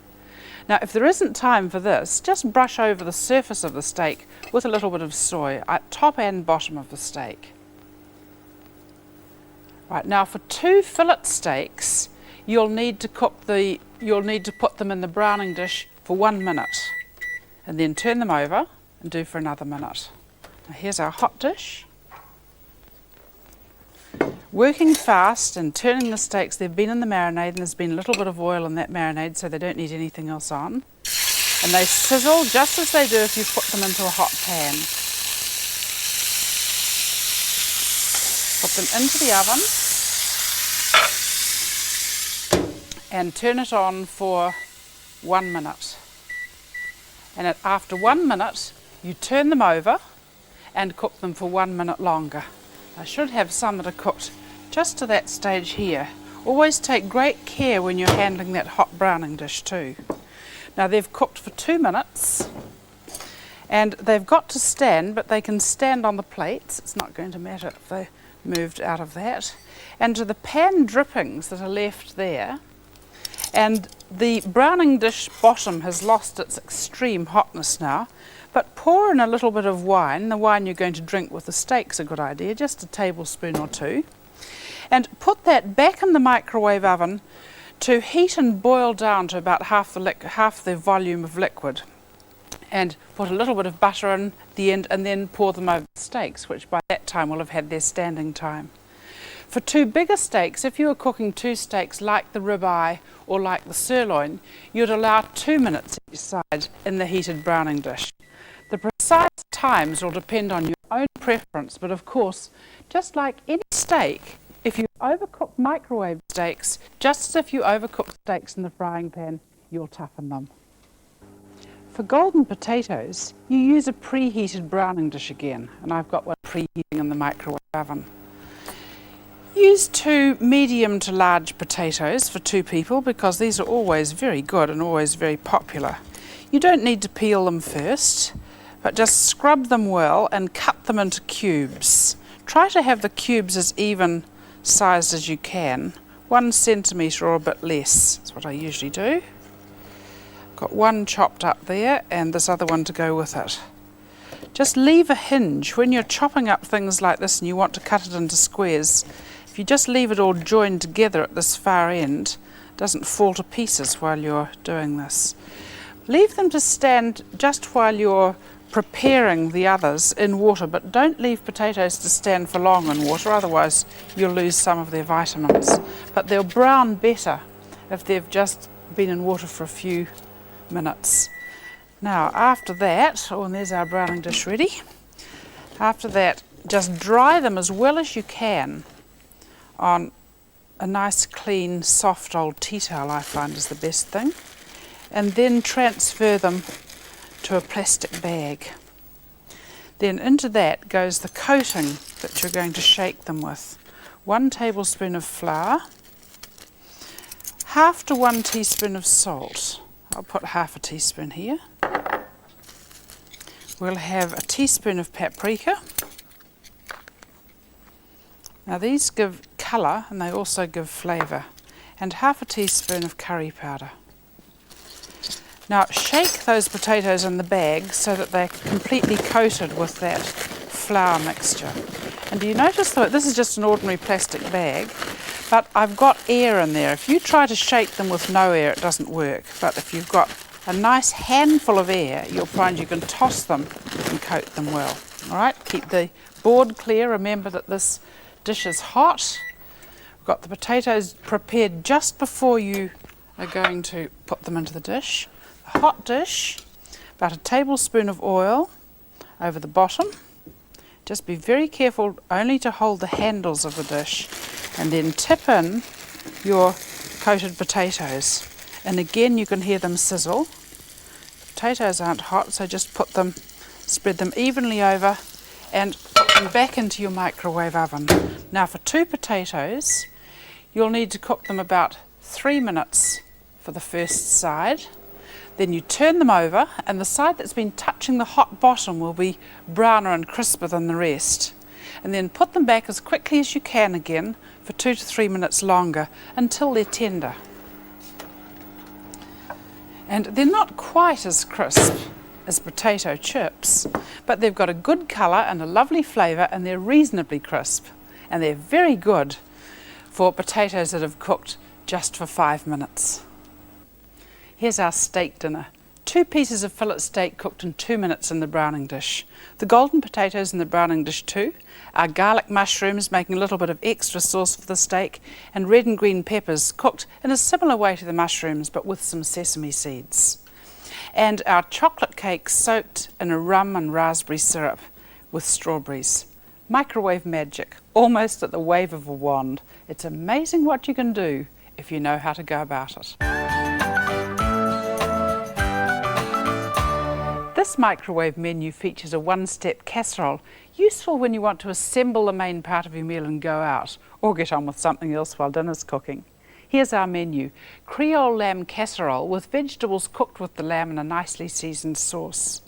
Now if there isn't time for this, just brush over the surface of the steak with a little bit of soy at top and bottom of the steak. Right, now for 2 fillet steaks, you'll need to put them in the browning dish for 1 minute, and then turn them over and do for another minute. Now here's our hot dish. Working fast and turning the steaks, they've been in the marinade and there's been a little bit of oil in that marinade, so they don't need anything else on. And they sizzle just as they do if you put them into a hot pan. Put them into the oven and turn it on for 1 minute. And after 1 minute, you turn them over and cook them for 1 minute longer. I should have some that are cooked just to that stage here. Always take great care when you're handling that hot browning dish too. Now they've cooked for 2 minutes, and they've got to stand, but they can stand on the plates. It's not going to matter if they moved out of that. And to the pan drippings that are left there, and the browning dish bottom has lost its extreme hotness now, but pour in a little bit of wine. The wine you're going to drink with the steak's a good idea, just a tablespoon or 2. And put that back in the microwave oven to heat and boil down to about half the volume of liquid. And put a little bit of butter in the end, and then pour them over the steaks, which by that time will have had their standing time. For 2 bigger steaks, if you were cooking 2 steaks like the ribeye or like the sirloin, you'd allow 2 minutes each side in the heated browning dish. The precise times will depend on your own preference, but of course, just like any steak, if you overcook microwave steaks, just as if you overcook steaks in the frying pan, you'll toughen them. For golden potatoes, you use a preheated browning dish again, and I've got one preheating in the microwave oven. Use 2 medium to large potatoes for 2 people, because these are always very good and always very popular. You don't need to peel them first, but just scrub them well and cut them into cubes. Try to have the cubes as even sized as you can, 1 centimetre or a bit less. That's what I usually do. Got one chopped up there and this other one to go with it. Just leave a hinge when you're chopping up things like this and you want to cut it into squares. If you just leave it all joined together at this far end, it doesn't fall to pieces while you're doing this. Leave them to stand just while you're preparing the others in water, but don't leave potatoes to stand for long in water, otherwise you'll lose some of their vitamins. But they'll brown better if they've just been in water for a few minutes. Now after that, and there's our browning dish ready. After that, just dry them as well as you can on a nice clean soft old tea towel, I find is the best thing, and then transfer them to a plastic bag. Then into that goes the coating that you're going to shake them with. 1 tablespoon of flour, half to 1 teaspoon of salt. I'll put half a teaspoon here. We'll have a teaspoon of paprika. Now these give colour and they also give flavour, and half a teaspoon of curry powder. Now shake those potatoes in the bag so that they're completely coated with that flour mixture. And do you notice that this is just an ordinary plastic bag, but I've got air in there. If you try to shake them with no air, it doesn't work. But if you've got a nice handful of air, you'll find you can toss them and coat them well. All right, keep the board clear. Remember that this dish is hot. We've got the potatoes prepared just before you are going to put them into the dish. A hot dish, about a tablespoon of oil over the bottom. Just be very careful only to hold the handles of the dish, and then tip in your coated potatoes. And again, you can hear them sizzle. Potatoes aren't hot, so just spread them evenly over and put them back into your microwave oven. Now for 2 potatoes, you'll need to cook them about 3 minutes for the first side. Then you turn them over, and the side that's been touching the hot bottom will be browner and crisper than the rest. And then put them back as quickly as you can again for 2 to 3 minutes longer until they're tender. And they're not quite as crisp as potato chips, but they've got a good colour and a lovely flavour, and they're reasonably crisp. And they're very good for potatoes that have cooked just for 5 minutes. Here's our steak dinner. 2 pieces of fillet steak cooked in 2 minutes in the browning dish. The golden potatoes in the browning dish too. Our garlic mushrooms making a little bit of extra sauce for the steak, and red and green peppers cooked in a similar way to the mushrooms but with some sesame seeds. And our chocolate cake soaked in a rum and raspberry syrup with strawberries. Microwave magic, almost at the wave of a wand. It's amazing what you can do if you know how to go about it. This microwave menu features a 1-step casserole, useful when you want to assemble the main part of your meal and go out, or get on with something else while dinner's cooking. Here's our menu: Creole lamb casserole with vegetables cooked with the lamb in a nicely seasoned sauce.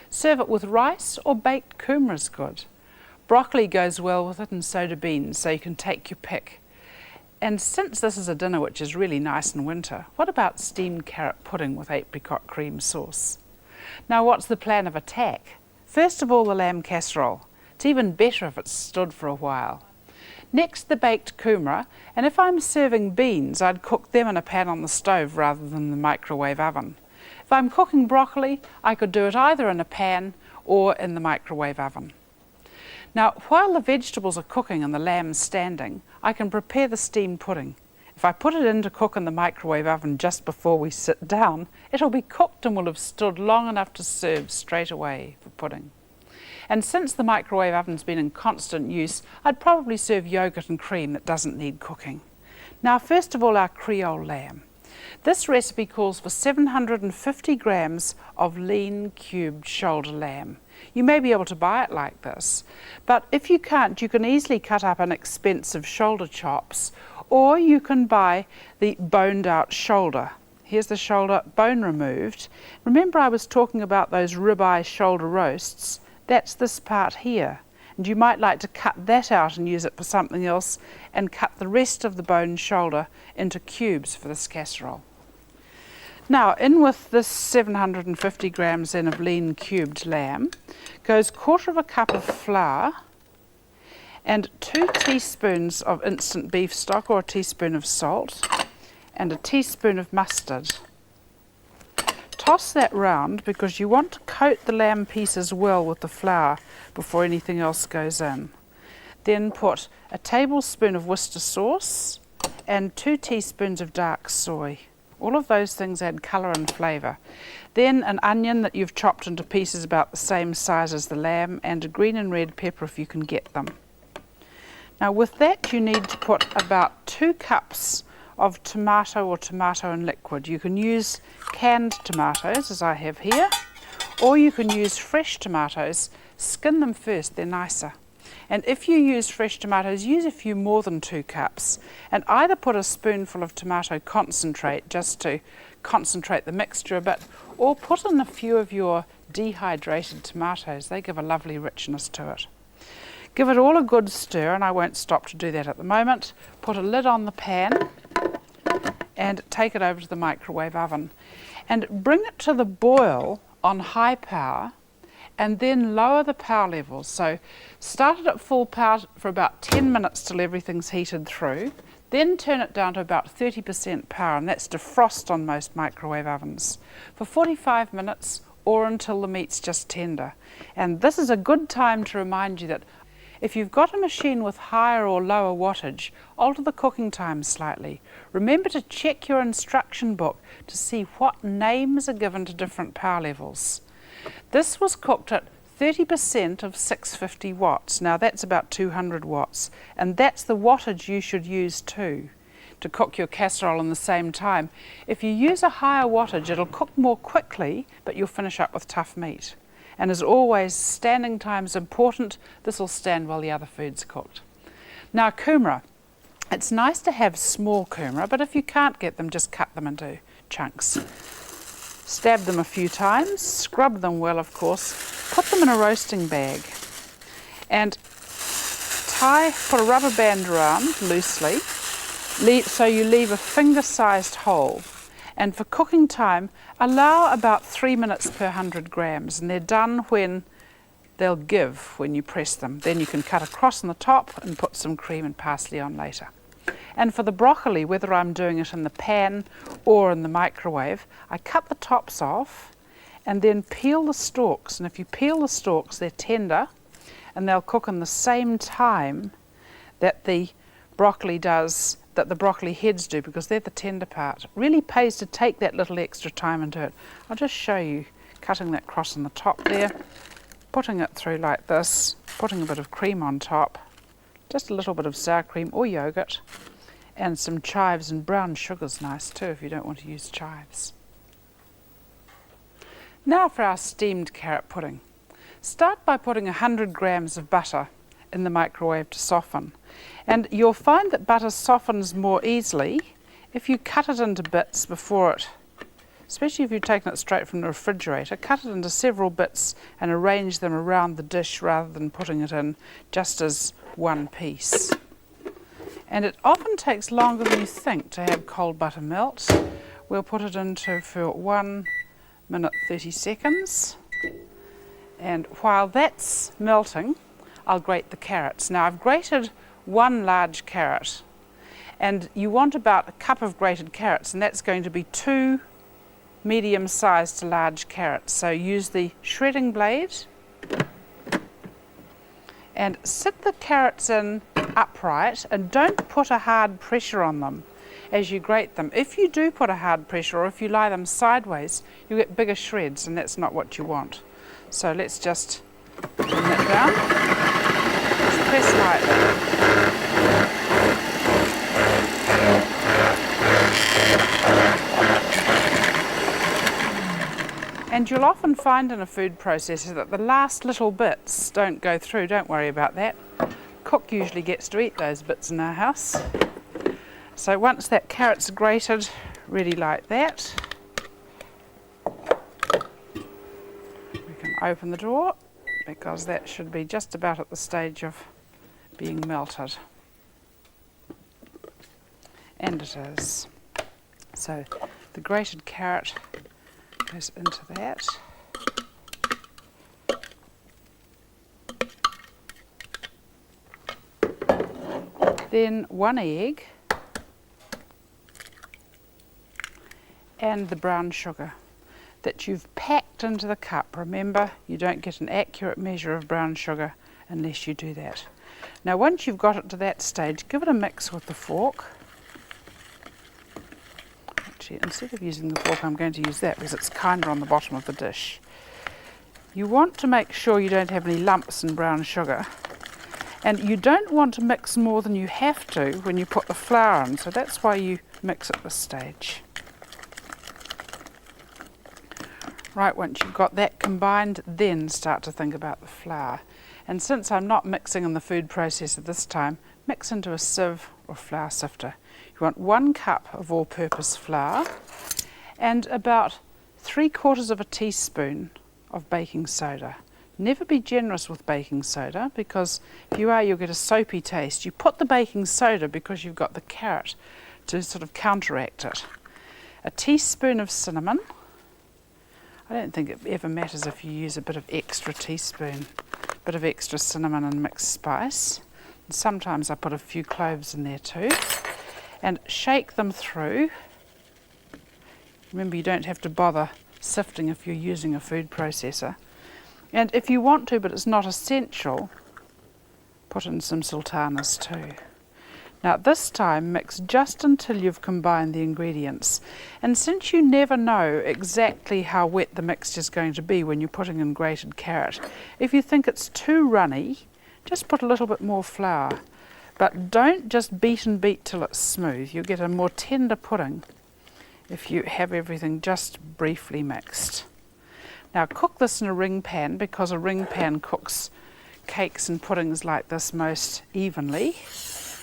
Serve it with rice or baked kumara is good. Broccoli goes well with it, and so do beans, so you can take your pick. And since this is a dinner which is really nice in winter, what about steamed carrot pudding with apricot cream sauce? Now what's the plan of attack? First of all, the lamb casserole. It's even better if it's stood for a while. Next, the baked kumara, and if I'm serving beans, I'd cook them in a pan on the stove rather than the microwave oven. If I'm cooking broccoli, I could do it either in a pan or in the microwave oven. Now, while the vegetables are cooking and the lamb's standing, I can prepare the steamed pudding. If I put it in to cook in the microwave oven just before we sit down, it'll be cooked and will have stood long enough to serve straight away for pudding. And since the microwave oven's been in constant use, I'd probably serve yogurt and cream that doesn't need cooking. Now, first of all, our Creole lamb. This recipe calls for 750 grams of lean cubed shoulder lamb. You may be able to buy it like this, but if you can't, you can easily cut up inexpensive shoulder chops, or you can buy the boned out shoulder. Here's the shoulder, bone removed. Remember I was talking about those ribeye shoulder roasts? That's this part here. And you might like to cut that out and use it for something else, and cut the rest of the bone shoulder into cubes for this casserole. Now, in with this 750 grams then of lean cubed lamb goes 1/4 cup of flour and 2 teaspoons of instant beef stock, or a teaspoon of salt, and a teaspoon of mustard. Toss that round because you want to coat the lamb pieces well with the flour before anything else goes in. Then put a tablespoon of Worcester sauce and 2 teaspoons of dark soy. All of those things add colour and flavour. Then an onion that you've chopped into pieces about the same size as the lamb, and a green and red pepper if you can get them. Now with that you need to put about 2 cups of tomato or tomato in liquid. You can use canned tomatoes as I have here, or you can use fresh tomatoes. Skin them first, they're nicer. And if you use fresh tomatoes, use a few more than 2 cups, and either put a spoonful of tomato concentrate just to concentrate the mixture a bit, or put in a few of your dehydrated tomatoes. They give a lovely richness to it. Give it all a good stir, and I won't stop to do that at the moment. Put a lid on the pan and take it over to the microwave oven. And bring it to the boil on high power, and then lower the power levels. So start it at full power for about 10 minutes till everything's heated through. Then turn it down to about 30% power, and that's defrost on most microwave ovens, for 45 minutes or until the meat's just tender. And this is a good time to remind you that if you've got a machine with higher or lower wattage, alter the cooking time slightly. Remember to check your instruction book to see what names are given to different power levels. This was cooked at 30% of 650 watts. Now that's about 200 watts, and that's the wattage you should use too to cook your casserole in the same time. If you use a higher wattage, it'll cook more quickly, but you'll finish up with tough meat. And as always, standing time is important. This will stand while the other food's cooked. Now kumara. It's nice to have small kumara, but if you can't get them, just cut them into chunks. Stab them a few times, scrub them well of course, put them in a roasting bag and put a rubber band around loosely so you leave a finger-sized hole. And for cooking time, allow about 3 minutes per 100 grams, and they're done when they'll give when you press them. Then you can cut across on the top and put some cream and parsley on later. And for the broccoli, whether I'm doing it in the pan or in the microwave, I cut the tops off and then peel the stalks. And if you peel the stalks, they're tender and they'll cook in the same time that the broccoli does, that the broccoli heads do, because they're the tender part. It really pays to take that little extra time and do it. I'll just show you cutting that cross on the top there, putting it through like this, putting a bit of cream on top, just a little bit of sour cream or yogurt, and some chives, and brown sugar's nice too if you don't want to use chives. Now for our steamed carrot pudding. Start by putting 100 grams of butter in the microwave to soften. And you'll find that butter softens more easily if you cut it into bits before it, especially if you've taken it straight from the refrigerator. Cut it into several bits and arrange them around the dish rather than putting it in just as one piece. And it often takes longer than you think to have cold butter melt. We'll put it into for 1 minute 30 seconds. And while that's melting, I'll grate the carrots. Now I've grated 1 large carrot, and you want about a cup of grated carrots, and that's going to be 2 medium-sized to large carrots. So use the shredding blade and sit the carrots in upright, and don't put a hard pressure on them as you grate them. If you do put a hard pressure, or if you lie them sideways, you get bigger shreds, and that's not what you want. So let's just bring that down. Just press lightly. And you'll often find in a food processor that the last little bits don't go through. Don't worry about that. Cook usually gets to eat those bits in our house. So once that carrot's grated, ready like that, we can open the door, because that should be just about at the stage of being melted. And it is. So the grated carrot goes into that. Then 1 egg and the brown sugar. that you've packed into the cup. Remember, you don't get an accurate measure of brown sugar unless you do that. Now once you've got it to that stage, give it a mix with the fork. Actually, instead of using the fork, I'm going to use that because it's kinder on the bottom of the dish. You want to make sure you don't have any lumps in brown sugar, and you don't want to mix more than you have to when you put the flour in, so that's why you mix at this stage. Right, once you've got that combined, then start to think about the flour. And since I'm not mixing in the food processor this time, mix into a sieve or flour sifter. You want 1 cup of all-purpose flour and about 3/4 of a teaspoon of baking soda. Never be generous with baking soda, because if you are, you'll get a soapy taste. You put the baking soda because you've got the carrot to sort of counteract it. A teaspoon of cinnamon. I don't think it ever matters if you use a bit of extra teaspoon, a bit of extra cinnamon and mixed spice. And sometimes I put a few cloves in there too. And shake them through. Remember, you don't have to bother sifting if you're using a food processor. And if you want to, but it's not essential, put in some sultanas too. Now this time mix just until you've combined the ingredients. And since you never know exactly how wet the mixture is going to be when you're putting in grated carrot, if you think it's too runny, just put a little bit more flour. But don't just beat and beat till it's smooth. You'll get a more tender pudding if you have everything just briefly mixed. Now cook this in a ring pan, because a ring pan cooks cakes and puddings like this most evenly.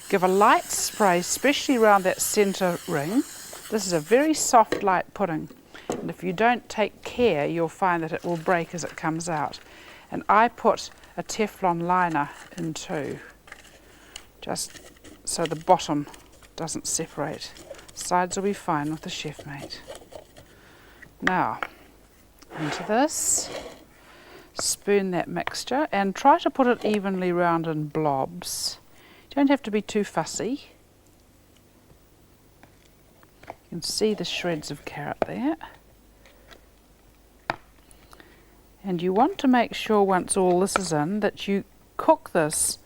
Give a light spray, especially around that centre ring. This is a very soft, light pudding, and if you don't take care, you'll find that it will break as it comes out. And I put a Teflon liner in too, just so the bottom doesn't separate. Sides will be fine with the chef mate. Now, into this, spoon that mixture and try to put it evenly round in blobs. You don't have to be too fussy. You can see the shreds of carrot there. And you want to make sure once all this is in that you cook this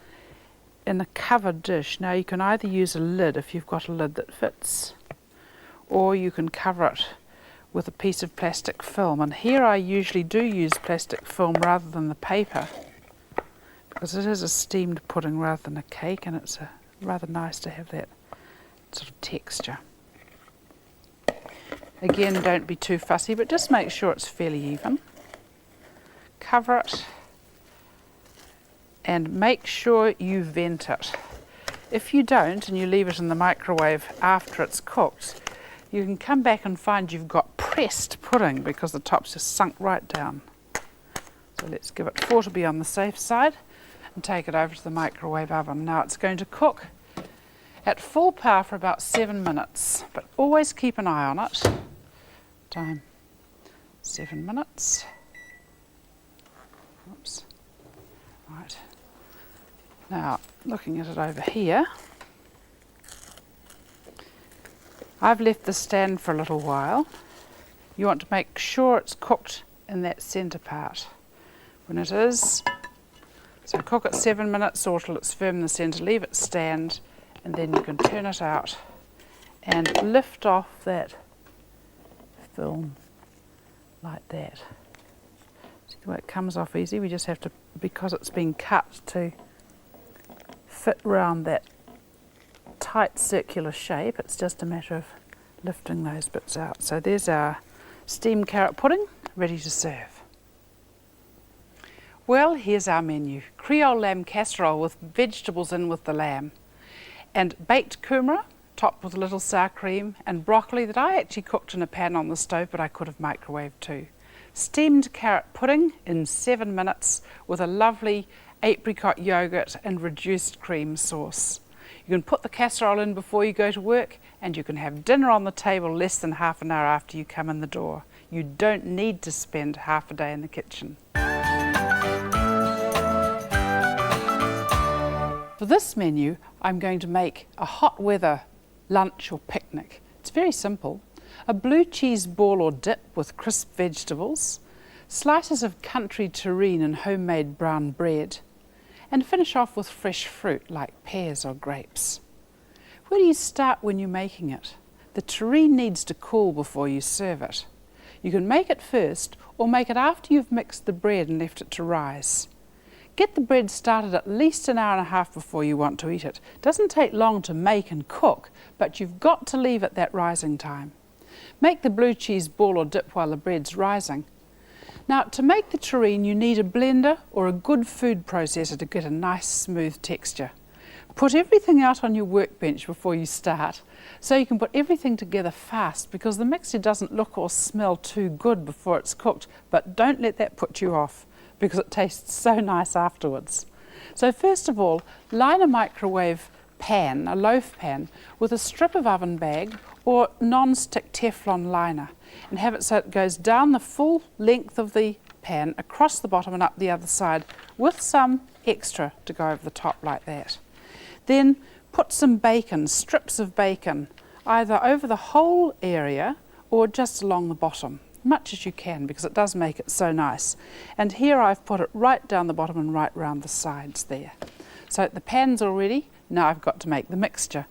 in a covered dish. Now you can either use a lid if you've got a lid that fits, or you can cover it with a piece of plastic film. And here I usually do use plastic film rather than the paper, because it is a steamed pudding rather than a cake, and it's rather nice to have that sort of texture. Again, don't be too fussy, but just make sure it's fairly even. Cover it and make sure you vent it. If you don't and you leave it in the microwave after it's cooked, you can come back and find you've got pressed pudding because the top's just sunk right down. So let's give it 4 to be on the safe side and take it over to the microwave oven. Now it's going to cook at full power for about 7 minutes, but always keep an eye on it. Time 7 minutes. Oops. Right. Now, looking at it over here, I've left the stand for a little while. You want to make sure it's cooked in that centre part. When it is, so cook it 7 minutes or till it's firm in the centre, leave it stand, and then you can turn it out and lift off that film like that. See the way it comes off easy? We just have to, because it's been cut to fit round that tight circular shape, it's just a matter of lifting those bits out. So there's our steamed carrot pudding ready to serve. Well, here's our menu. Creole lamb casserole with vegetables in with the lamb, and baked kumara topped with a little sour cream, and broccoli that I actually cooked in a pan on the stove, but I could have microwaved too. Steamed carrot pudding in 7 minutes with a lovely apricot yogurt and reduced cream sauce. You can put the casserole in before you go to work, and you can have dinner on the table less than half an hour after you come in the door. You don't need to spend half a day in the kitchen. For this menu, I'm going to make a hot weather lunch or picnic. It's very simple. a blue cheese ball or dip with crisp vegetables, slices of country terrine and homemade brown bread, and finish off with fresh fruit like pears or grapes. Where do you start when you're making it? The terrine needs to cool before you serve it. You can make it first or make it after you've mixed the bread and left it to rise. Get the bread started at least an hour and a half before you want to eat it. It doesn't take long to make and cook, but you've got to leave it that rising time. Make the blue cheese ball or dip while the bread's rising. Now, to make the terrine, you need a blender or a good food processor to get a nice smooth texture. Put everything out on your workbench before you start, so you can put everything together fast, because the mixture doesn't look or smell too good before it's cooked, but don't let that put you off, because it tastes so nice afterwards. So first of all, line a microwave pan, a loaf pan, with a strip of oven bag or non-stick Teflon liner, and have it so it goes down the full length of the pan, across the bottom and up the other side, with some extra to go over the top like that. Then put some bacon, strips of bacon, either over the whole area or just along the bottom, much as you can, because it does make it so nice. And here I've put it right down the bottom and right round the sides there. So the pan's all ready. Now I've got to make the mixture.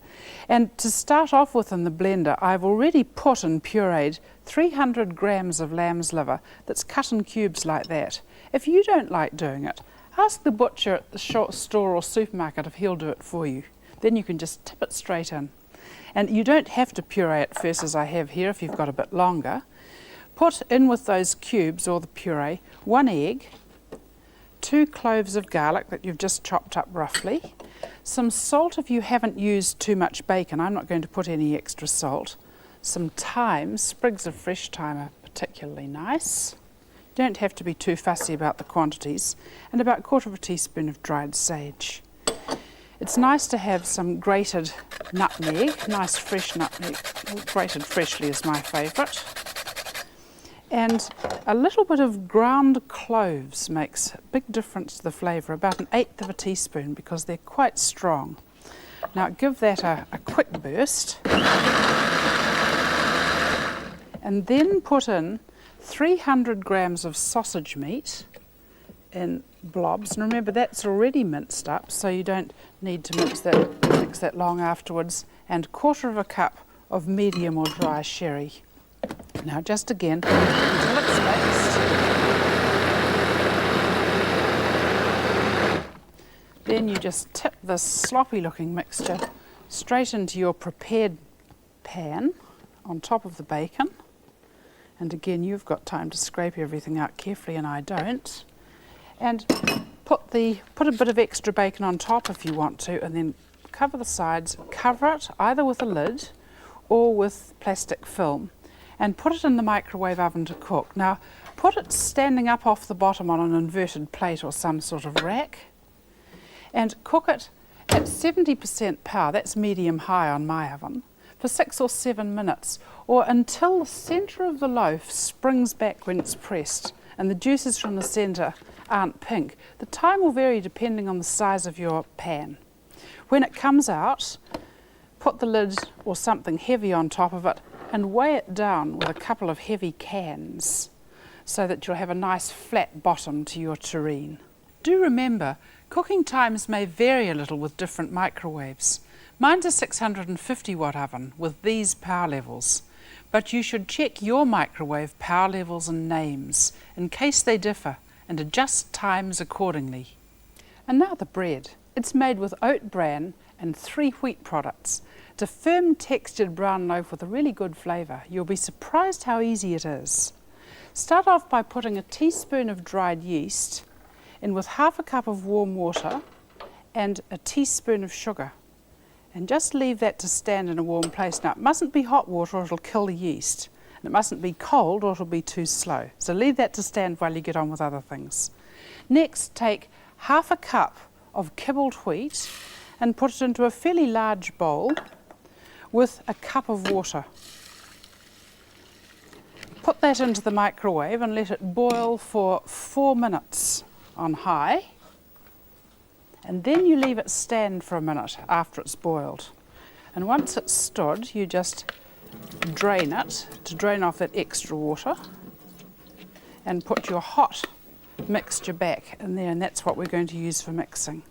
And to start off with in the blender, I've already put and pureed 300 grams of lamb's liver that's cut in cubes like that. If you don't like doing it, ask the butcher at the store or supermarket if he'll do it for you. Then you can just tip it straight in. And you don't have to puree it first, as I have here, if you've got a bit longer. Put in with those cubes or the puree 1 egg, 2 cloves of garlic that you've just chopped up roughly, some salt if you haven't used too much bacon. I'm not going to put any extra salt. Some thyme, sprigs of fresh thyme are particularly nice. Don't have to be too fussy about the quantities, and about 1/4 teaspoon of dried sage. It's nice to have some grated nutmeg, nice fresh nutmeg, grated freshly is my favourite. And a little bit of ground cloves makes a big difference to the flavour, about 1/8 teaspoon, because they're quite strong. Now give that a quick burst, and then put in 300 grams of sausage meat in blobs. And remember, that's already minced up, so you don't need to mix that long afterwards. And 1/4 cup of medium or dry sherry. Now just again, until it's mixed. Then you just tip this sloppy looking mixture straight into your prepared pan on top of the bacon. And again, you've got time to scrape everything out carefully, and I don't. And put a bit of extra bacon on top if you want to, and then cover the sides. Cover it either with a lid or with plastic film, and put it in the microwave oven to cook. Now, put it standing up off the bottom on an inverted plate or some sort of rack, and cook it at 70% power, that's medium high on my oven, for 6 or 7 minutes, or until the centre of the loaf springs back when it's pressed and the juices from the centre aren't pink. The time will vary depending on the size of your pan. When it comes out, put the lid or something heavy on top of it and weigh it down with a couple of heavy cans so that you'll have a nice flat bottom to your terrine. Do remember, cooking times may vary a little with different microwaves. Mine's a 650 watt oven with these power levels, but you should check your microwave power levels and names in case they differ, and adjust times accordingly. And now the bread. It's made with oat bran and 3 wheat products. It's a firm textured brown loaf with a really good flavour. You'll be surprised how easy it is. Start off by putting a teaspoon of dried yeast in with 1/2 cup of warm water and a teaspoon of sugar. And just leave that to stand in a warm place. Now, it mustn't be hot water or it'll kill the yeast. And it mustn't be cold or it'll be too slow. So leave that to stand while you get on with other things. Next, take 1/2 cup of kibbled wheat and put it into a fairly large bowl with a cup of water. Put that into the microwave and let it boil for 4 minutes on high. And then you leave it stand for a minute after it's boiled. And once it's stood, you just drain it to drain off that extra water, and put your hot mixture back in there, and that's what we're going to use for mixing.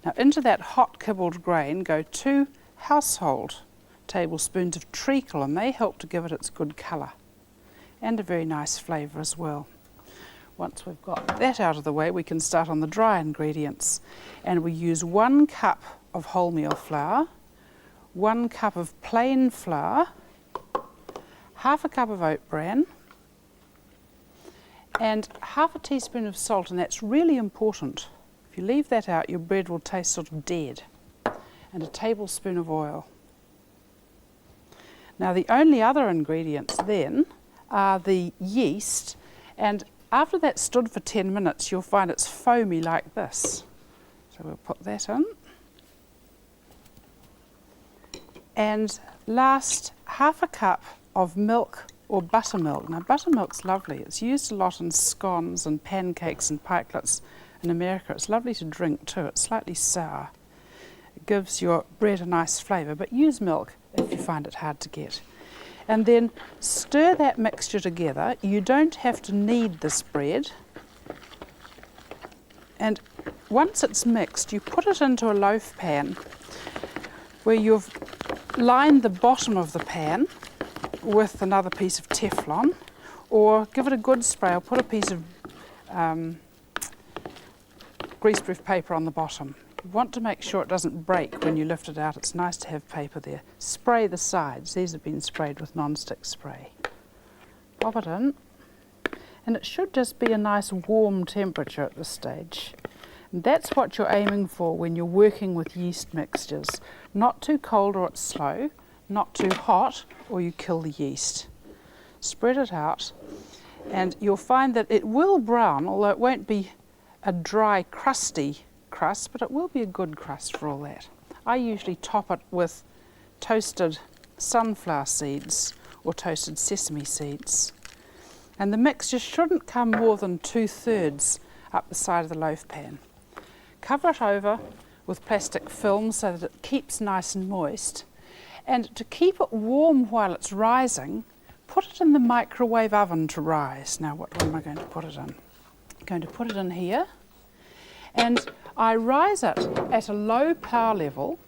Now into that hot kibbled grain go 2 household tablespoons of treacle, and they help to give it its good colour and a very nice flavour as well. Once we've got that out of the way, we can start on the dry ingredients, and we use 1 cup of wholemeal flour, 1 cup of plain flour, half a cup of oat bran, and half a teaspoon of salt, and that's really important. If you leave that out, your bread will taste sort of dead. And a tablespoon of oil. Now the only other ingredients then are the yeast, and after that's stood for 10 minutes you'll find it's foamy like this. So we'll put that in. And last, half a cup of milk or buttermilk. Now buttermilk's lovely. It's used a lot in scones and pancakes and pikelets in America. It's lovely to drink too. It's slightly sour. It gives your bread a nice flavour, but use milk if you find it hard to get. And then stir that mixture together. You don't have to knead this bread. And once it's mixed, you put it into a loaf pan where you've lined the bottom of the pan with another piece of Teflon, or give it a good spray, or put a piece of greaseproof paper on the bottom. You want to make sure it doesn't break when you lift it out. It's nice to have paper there. Spray the sides. These have been sprayed with non-stick spray. Pop it in, and it should just be a nice warm temperature at this stage. And that's what you're aiming for when you're working with yeast mixtures. Not too cold or it's slow, not too hot or you kill the yeast. Spread it out, and you'll find that it will brown, although it won't be a dry, crusty crust, but it will be a good crust for all that. I usually top it with toasted sunflower seeds or toasted sesame seeds. And the mixture shouldn't come more than 2/3 up the side of the loaf pan. Cover it over with plastic film so that it keeps nice and moist. And to keep it warm while it's rising, put it in the microwave oven to rise. Now what am I going to put it in? I'm going to put it in here, and I rise it at a low power level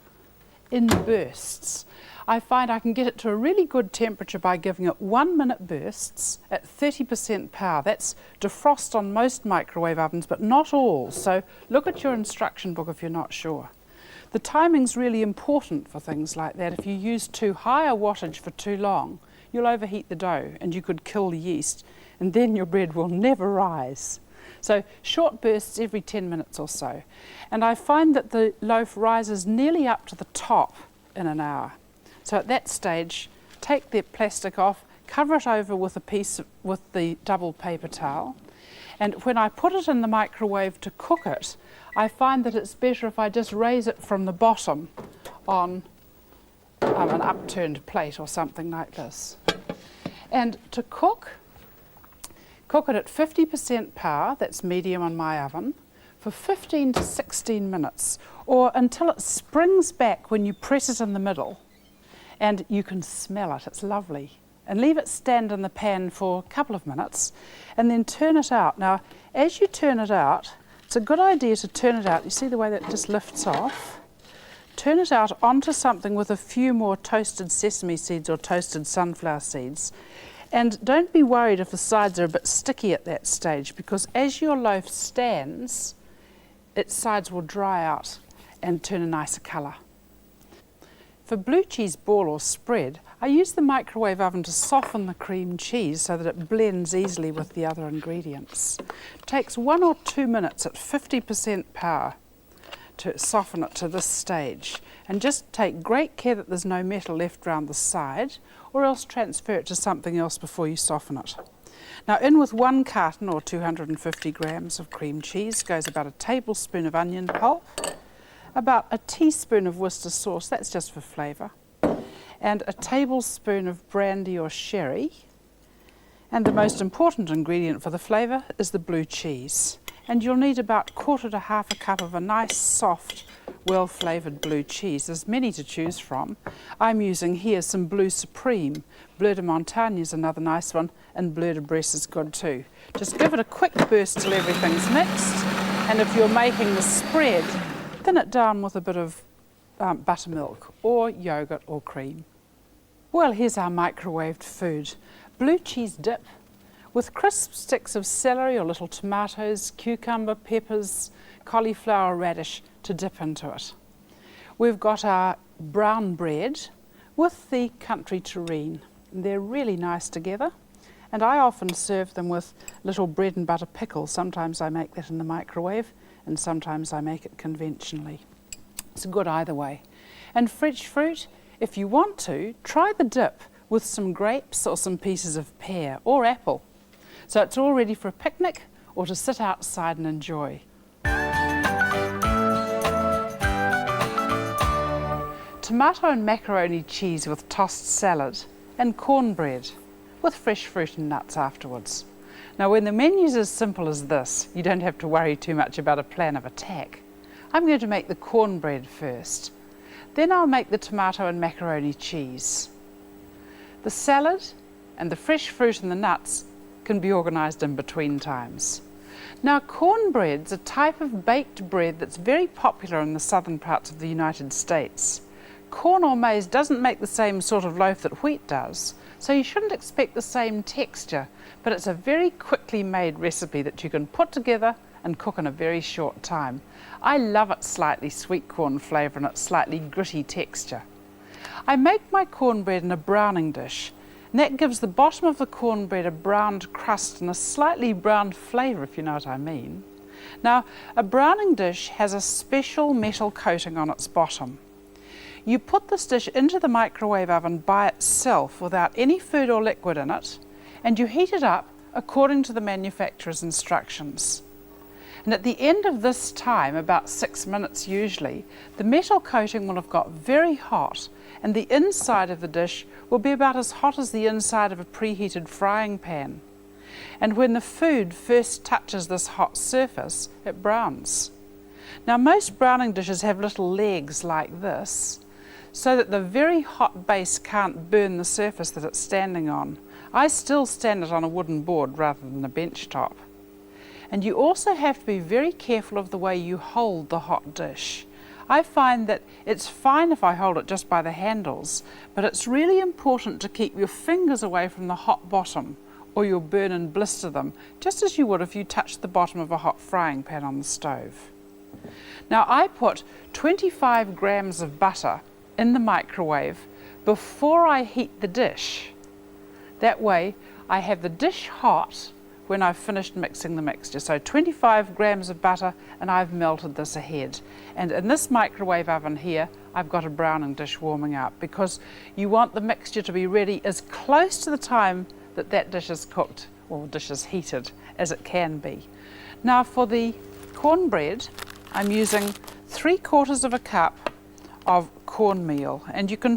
in bursts. I find I can get it to a really good temperature by giving it 1-minute bursts at 30% power. That's defrost on most microwave ovens, but not all. So look at your instruction book if you're not sure. The timing's really important for things like that. If you use too high a wattage for too long, you'll overheat the dough and you could kill the yeast, and then your bread will never rise. So short bursts every 10 minutes or so. And I find that the loaf rises nearly up to the top in an hour. So at that stage, take the plastic off, cover it over with with the double paper towel. And when I put it in the microwave to cook it, I find that it's better if I just raise it from the bottom on an upturned plate or something like this. And to cook it at 50% power, that's medium on my oven, for 15 to 16 minutes, or until it springs back when you press it in the middle. And you can smell it, it's lovely. And leave it stand in the pan for a couple of minutes, and then turn it out. Now, as you turn it out, it's a good idea to turn it out. You see the way that just lifts off? Turn it out onto something with a few more toasted sesame seeds or toasted sunflower seeds. And don't be worried if the sides are a bit sticky at that stage, because as your loaf stands, its sides will dry out and turn a nicer colour. For blue cheese ball or spread, I use the microwave oven to soften the cream cheese so that it blends easily with the other ingredients. It takes 1 or 2 minutes at 50% power to soften it to this stage. And just take great care that there's no metal left around the side, or else transfer it to something else before you soften it. Now in with 1 carton or 250 grams of cream cheese goes about a tablespoon of onion pulp, about a teaspoon of Worcester sauce, that's just for flavour, and a tablespoon of brandy or sherry. And the most important ingredient for the flavour is the blue cheese. And you'll need about 1/4 to 1/2 cup of a nice soft well-flavoured blue cheese. There's many to choose from. I'm using here some Bleu Supreme. Bleu de Montagne is another nice one, and Bleu de Bresse is good too. Just give it a quick burst till everything's mixed, and if you're making the spread, thin it down with a bit of buttermilk or yogurt or cream. Well, here's our microwaved food. Blue cheese dip with crisp sticks of celery or little tomatoes, cucumber, peppers, cauliflower, radish to dip into it. We've got our brown bread with the country terrine. They're really nice together, and I often serve them with little bread and butter pickles. Sometimes I make that in the microwave and sometimes I make it conventionally. It's good either way. And fresh fruit, if you want to, try the dip with some grapes or some pieces of pear or apple. So it's all ready for a picnic or to sit outside and enjoy. Tomato and macaroni cheese with tossed salad and cornbread with fresh fruit and nuts afterwards. Now when the menu's as simple as this, you don't have to worry too much about a plan of attack. I'm going to make the cornbread first. Then I'll make the tomato and macaroni cheese. The salad and the fresh fruit and the nuts can be organised in between times. Now cornbread's a type of baked bread that's very popular in the southern parts of the United States. Corn or maize doesn't make the same sort of loaf that wheat does, so you shouldn't expect the same texture, but it's a very quickly made recipe that you can put together and cook in a very short time. I love its slightly sweet corn flavour and its slightly gritty texture. I make my cornbread in a browning dish, and that gives the bottom of the cornbread a browned crust and a slightly browned flavour, if you know what I mean. Now, a browning dish has a special metal coating on its bottom. You put this dish into the microwave oven by itself without any food or liquid in it, and you heat it up according to the manufacturer's instructions. And at the end of this time, about 6 minutes usually, the metal coating will have got very hot, and the inside of the dish will be about as hot as the inside of a preheated frying pan. And when the food first touches this hot surface, it browns. Now most browning dishes have little legs like this, so that the very hot base can't burn the surface that it's standing on. I still stand it on a wooden board rather than a bench top. And you also have to be very careful of the way you hold the hot dish. I find that it's fine if I hold it just by the handles, but it's really important to keep your fingers away from the hot bottom, or you'll burn and blister them, just as you would if you touched the bottom of a hot frying pan on the stove. Now I put 25 grams of butter in the microwave before I heat the dish. That way I have the dish hot when I've finished mixing the mixture. So 25 grams of butter, and I've melted this ahead. And in this microwave oven here, I've got a browning dish warming up, because you want the mixture to be ready as close to the time that that dish is cooked, or dish is heated, as it can be. Now for the cornbread, I'm using 3/4 of a cup of cornmeal, and you can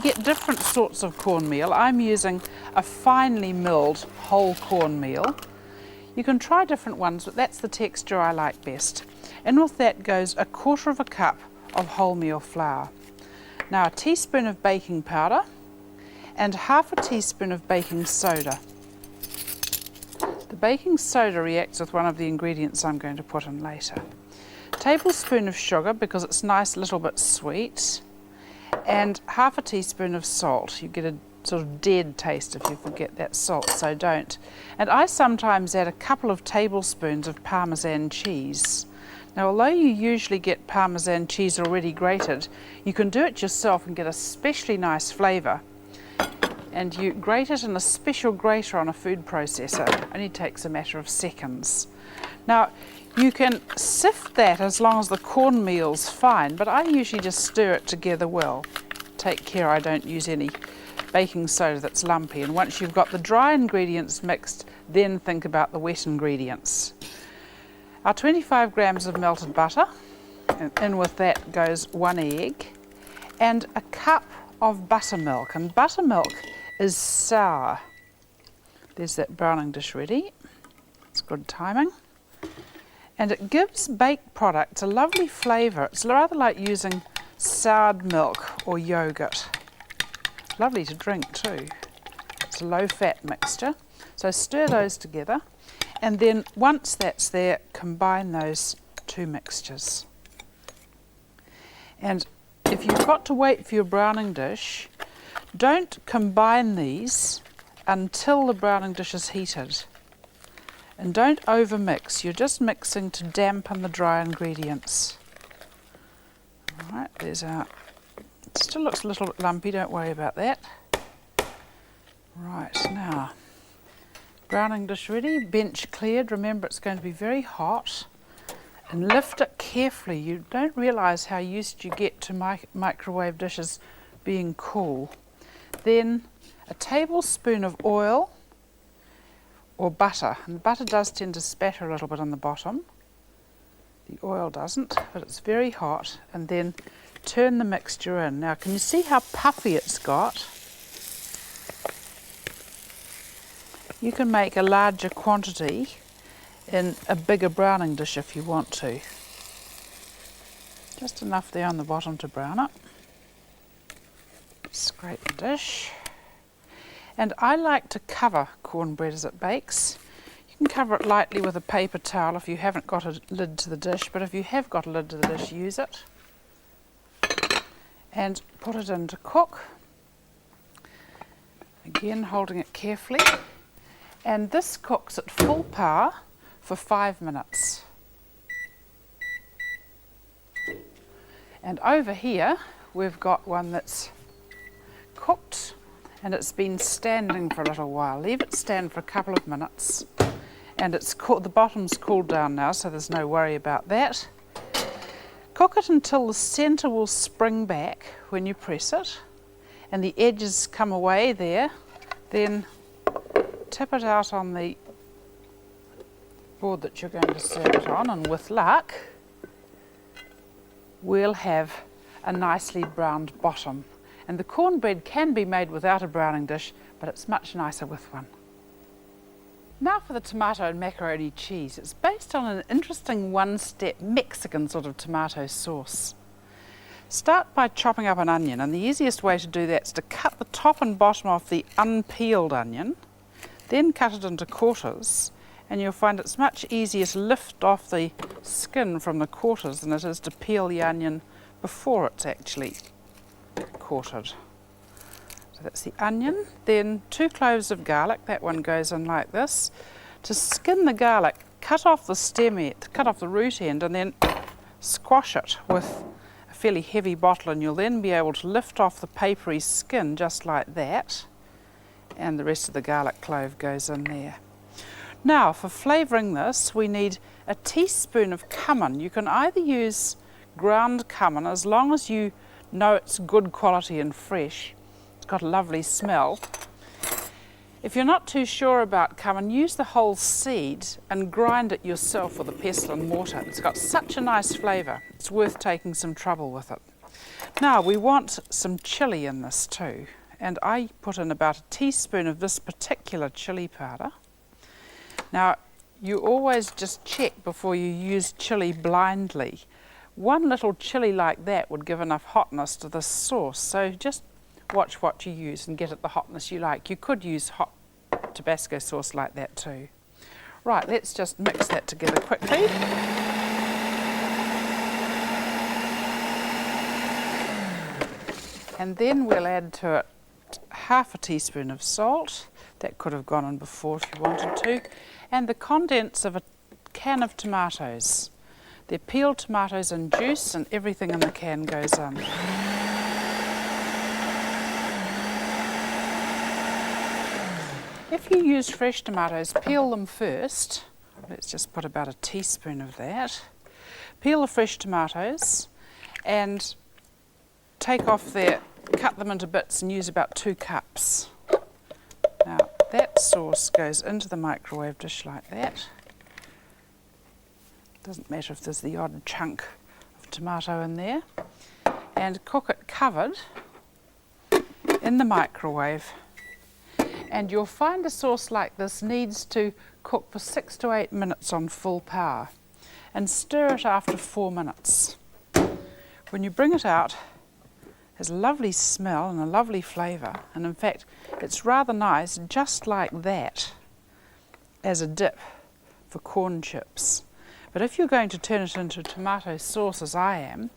get different sorts of cornmeal. I'm using a finely milled whole cornmeal. You can try different ones, but that's the texture I like best. And with that goes 1/4 cup of wholemeal flour. Now a teaspoon of baking powder and 1/2 teaspoon of baking soda. The baking soda reacts with one of the ingredients I'm going to put in later. Tablespoon of sugar, because it's nice, a little bit sweet, and 1/2 teaspoon of salt. You get a sort of dead taste if you forget that salt, so don't. And I sometimes add a couple of tablespoons of Parmesan cheese. Now although you usually get Parmesan cheese already grated, you can do it yourself and get a especially nice flavour. And you grate it in a special grater on a food processor. It only takes a matter of seconds. Now you can sift that as long as the cornmeal's fine, but I usually just stir it together well. Take care I don't use any baking soda that's lumpy, and once you've got the dry ingredients mixed, then think about the wet ingredients. Our 25 grams of melted butter, and in with that goes 1 egg, and a cup of buttermilk, and buttermilk is sour. There's that browning dish ready. It's good timing. And it gives baked products a lovely flavour. It's rather like using soured milk or yoghurt. Lovely to drink too. It's a low-fat mixture. So stir those together, and then once that's there, combine those two mixtures. And if you've got to wait for your browning dish, don't combine these until the browning dish is heated. And don't overmix, you're just mixing to dampen the dry ingredients. Alright, there's our, it still looks a little bit lumpy, don't worry about that. Right, now, browning dish ready, bench cleared. Remember, it's going to be very hot. And lift it carefully. You don't realise how used you get to microwave dishes being cool. Then a tablespoon of oil or butter, and butter does tend to spatter a little bit on the bottom. The oil doesn't, but it's very hot. And then turn the mixture in. Now, can you see how puffy it's got? You can make a larger quantity in a bigger browning dish if you want to. Just enough there on the bottom to brown it. Scrape the dish. And I like to cover cornbread as it bakes. You can cover it lightly with a paper towel if you haven't got a lid to the dish, but if you have got a lid to the dish, use it. And put it in to cook. Again, holding it carefully. And this cooks at full power for 5 minutes. And over here, we've got one that's cooked and it's been standing for a little while. Leave it stand for a couple of minutes, and it's the bottom's cooled down now, so there's no worry about that. Cook it until the centre will spring back when you press it and the edges come away there. Then tip it out on the board that you're going to serve it on, and with luck we'll have a nicely browned bottom. And the cornbread can be made without a browning dish, but it's much nicer with one. Now for the tomato and macaroni cheese. It's based on an interesting one-step Mexican sort of tomato sauce. Start by chopping up an onion, and the easiest way to do that is to cut the top and bottom off the unpeeled onion, then cut it into quarters, and you'll find it's much easier to lift off the skin from the quarters than it is to peel the onion before it's actually quartered. So that's the onion. Then 2 cloves of garlic, that one goes in like this. To skin the garlic, cut off the stem end, cut off the root end, and then squash it with a fairly heavy bottle, and you'll then be able to lift off the papery skin just like that, and the rest of the garlic clove goes in there. Now for flavouring this, we need a teaspoon of cumin. You can either use ground cumin, as long as you know it's good quality and fresh. It's got a lovely smell. If you're not too sure about cumin, use the whole seed and grind it yourself with a pestle and mortar. It's got such a nice flavour, it's worth taking some trouble with it. Now we want some chilli in this too, and I put in about a teaspoon of this particular chilli powder. Now you always just check before you use chilli blindly. One little chilli like that would give enough hotness to this sauce, so just watch what you use and get it the hotness you like. You could use hot Tabasco sauce like that too. Right, let's just mix that together quickly. And then we'll add to it half a teaspoon of salt. That could have gone in before if you wanted to. And the contents of a can of tomatoes. They're peeled tomatoes and juice, and everything in the can goes in. If you use fresh tomatoes, peel them first. Let's just put about a teaspoon of that. Peel the fresh tomatoes and take off cut them into bits and use about 2 cups. Now that sauce goes into the microwave dish like that. Doesn't matter if there's the odd chunk of tomato in there. And cook it covered in the microwave. And you'll find a sauce like this needs to cook for 6 to 8 minutes on full power. and stir it after 4 minutes. When you bring it out, there's a lovely smell and a lovely flavour, and in fact it's rather nice just like that as a dip for corn chips. But if you're going to turn it into tomato sauce as I am,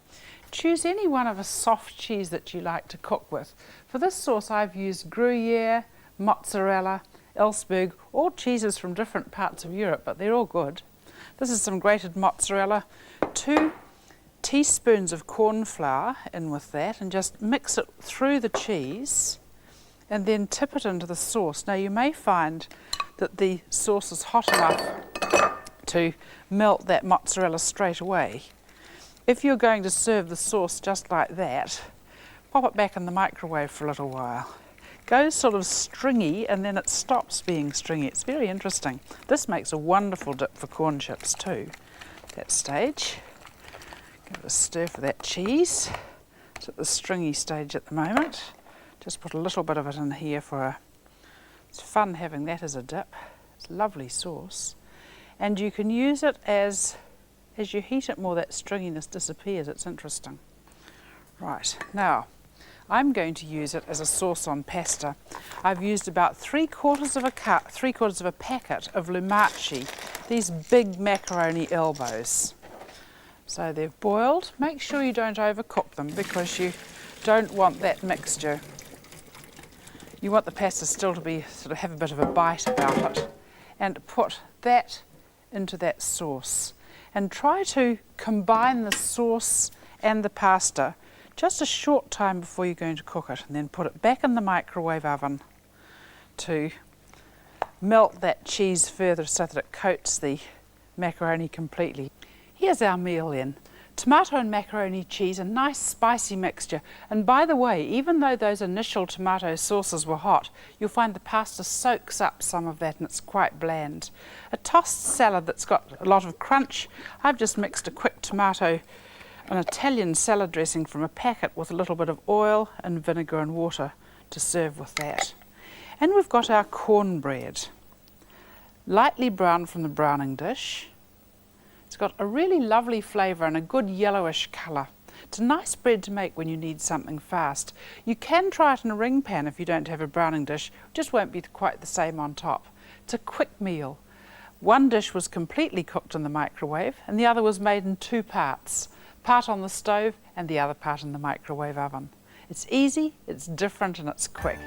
choose any one of a soft cheese that you like to cook with. For this sauce I've used Gruyere, mozzarella, Ellsberg, all cheeses from different parts of Europe, but they're all good. This is some grated mozzarella, 2 teaspoons of corn flour in with that, and just mix it through the cheese and then tip it into the sauce. Now you may find that the sauce is hot enough to melt that mozzarella straight away. If you're going to serve the sauce just like that, pop it back in the microwave for a little while. Goes sort of stringy and then it stops being stringy. It's very interesting. This makes a wonderful dip for corn chips too. At that stage, give it a stir for that cheese. It's at the stringy stage at the moment. Just put a little bit of it in here it's fun having that as a dip. It's a lovely sauce. And you can use it as you heat it more, that stringiness disappears. It's interesting. Right, now I'm going to use it as a sauce on pasta. I've used about 3/4 of a packet of lumaci, these big macaroni elbows. So they've boiled. Make sure you don't overcook them because you don't want that mixture. You want the pasta still to be sort of have a bit of a bite about it. And put that into that sauce. And try to combine the sauce and the pasta just a short time before you're going to cook it, and then put it back in the microwave oven to melt that cheese further so that it coats the macaroni completely. Here's our meal then. Tomato and macaroni cheese, a nice spicy mixture. And by the way, even though those initial tomato sauces were hot, you'll find the pasta soaks up some of that and it's quite bland. A tossed salad that's got a lot of crunch. I've just mixed a quick tomato an Italian salad dressing from a packet with a little bit of oil and vinegar and water to serve with that. And we've got our cornbread, lightly browned from the browning dish. It's got a really lovely flavour and a good yellowish colour. It's a nice bread to make when you need something fast. You can try it in a ring pan if you don't have a browning dish, it just won't be quite the same on top. It's a quick meal. One dish was completely cooked in the microwave and the other was made in 2 parts. Part on the stove and the other part in the microwave oven. It's easy, it's different and it's quick.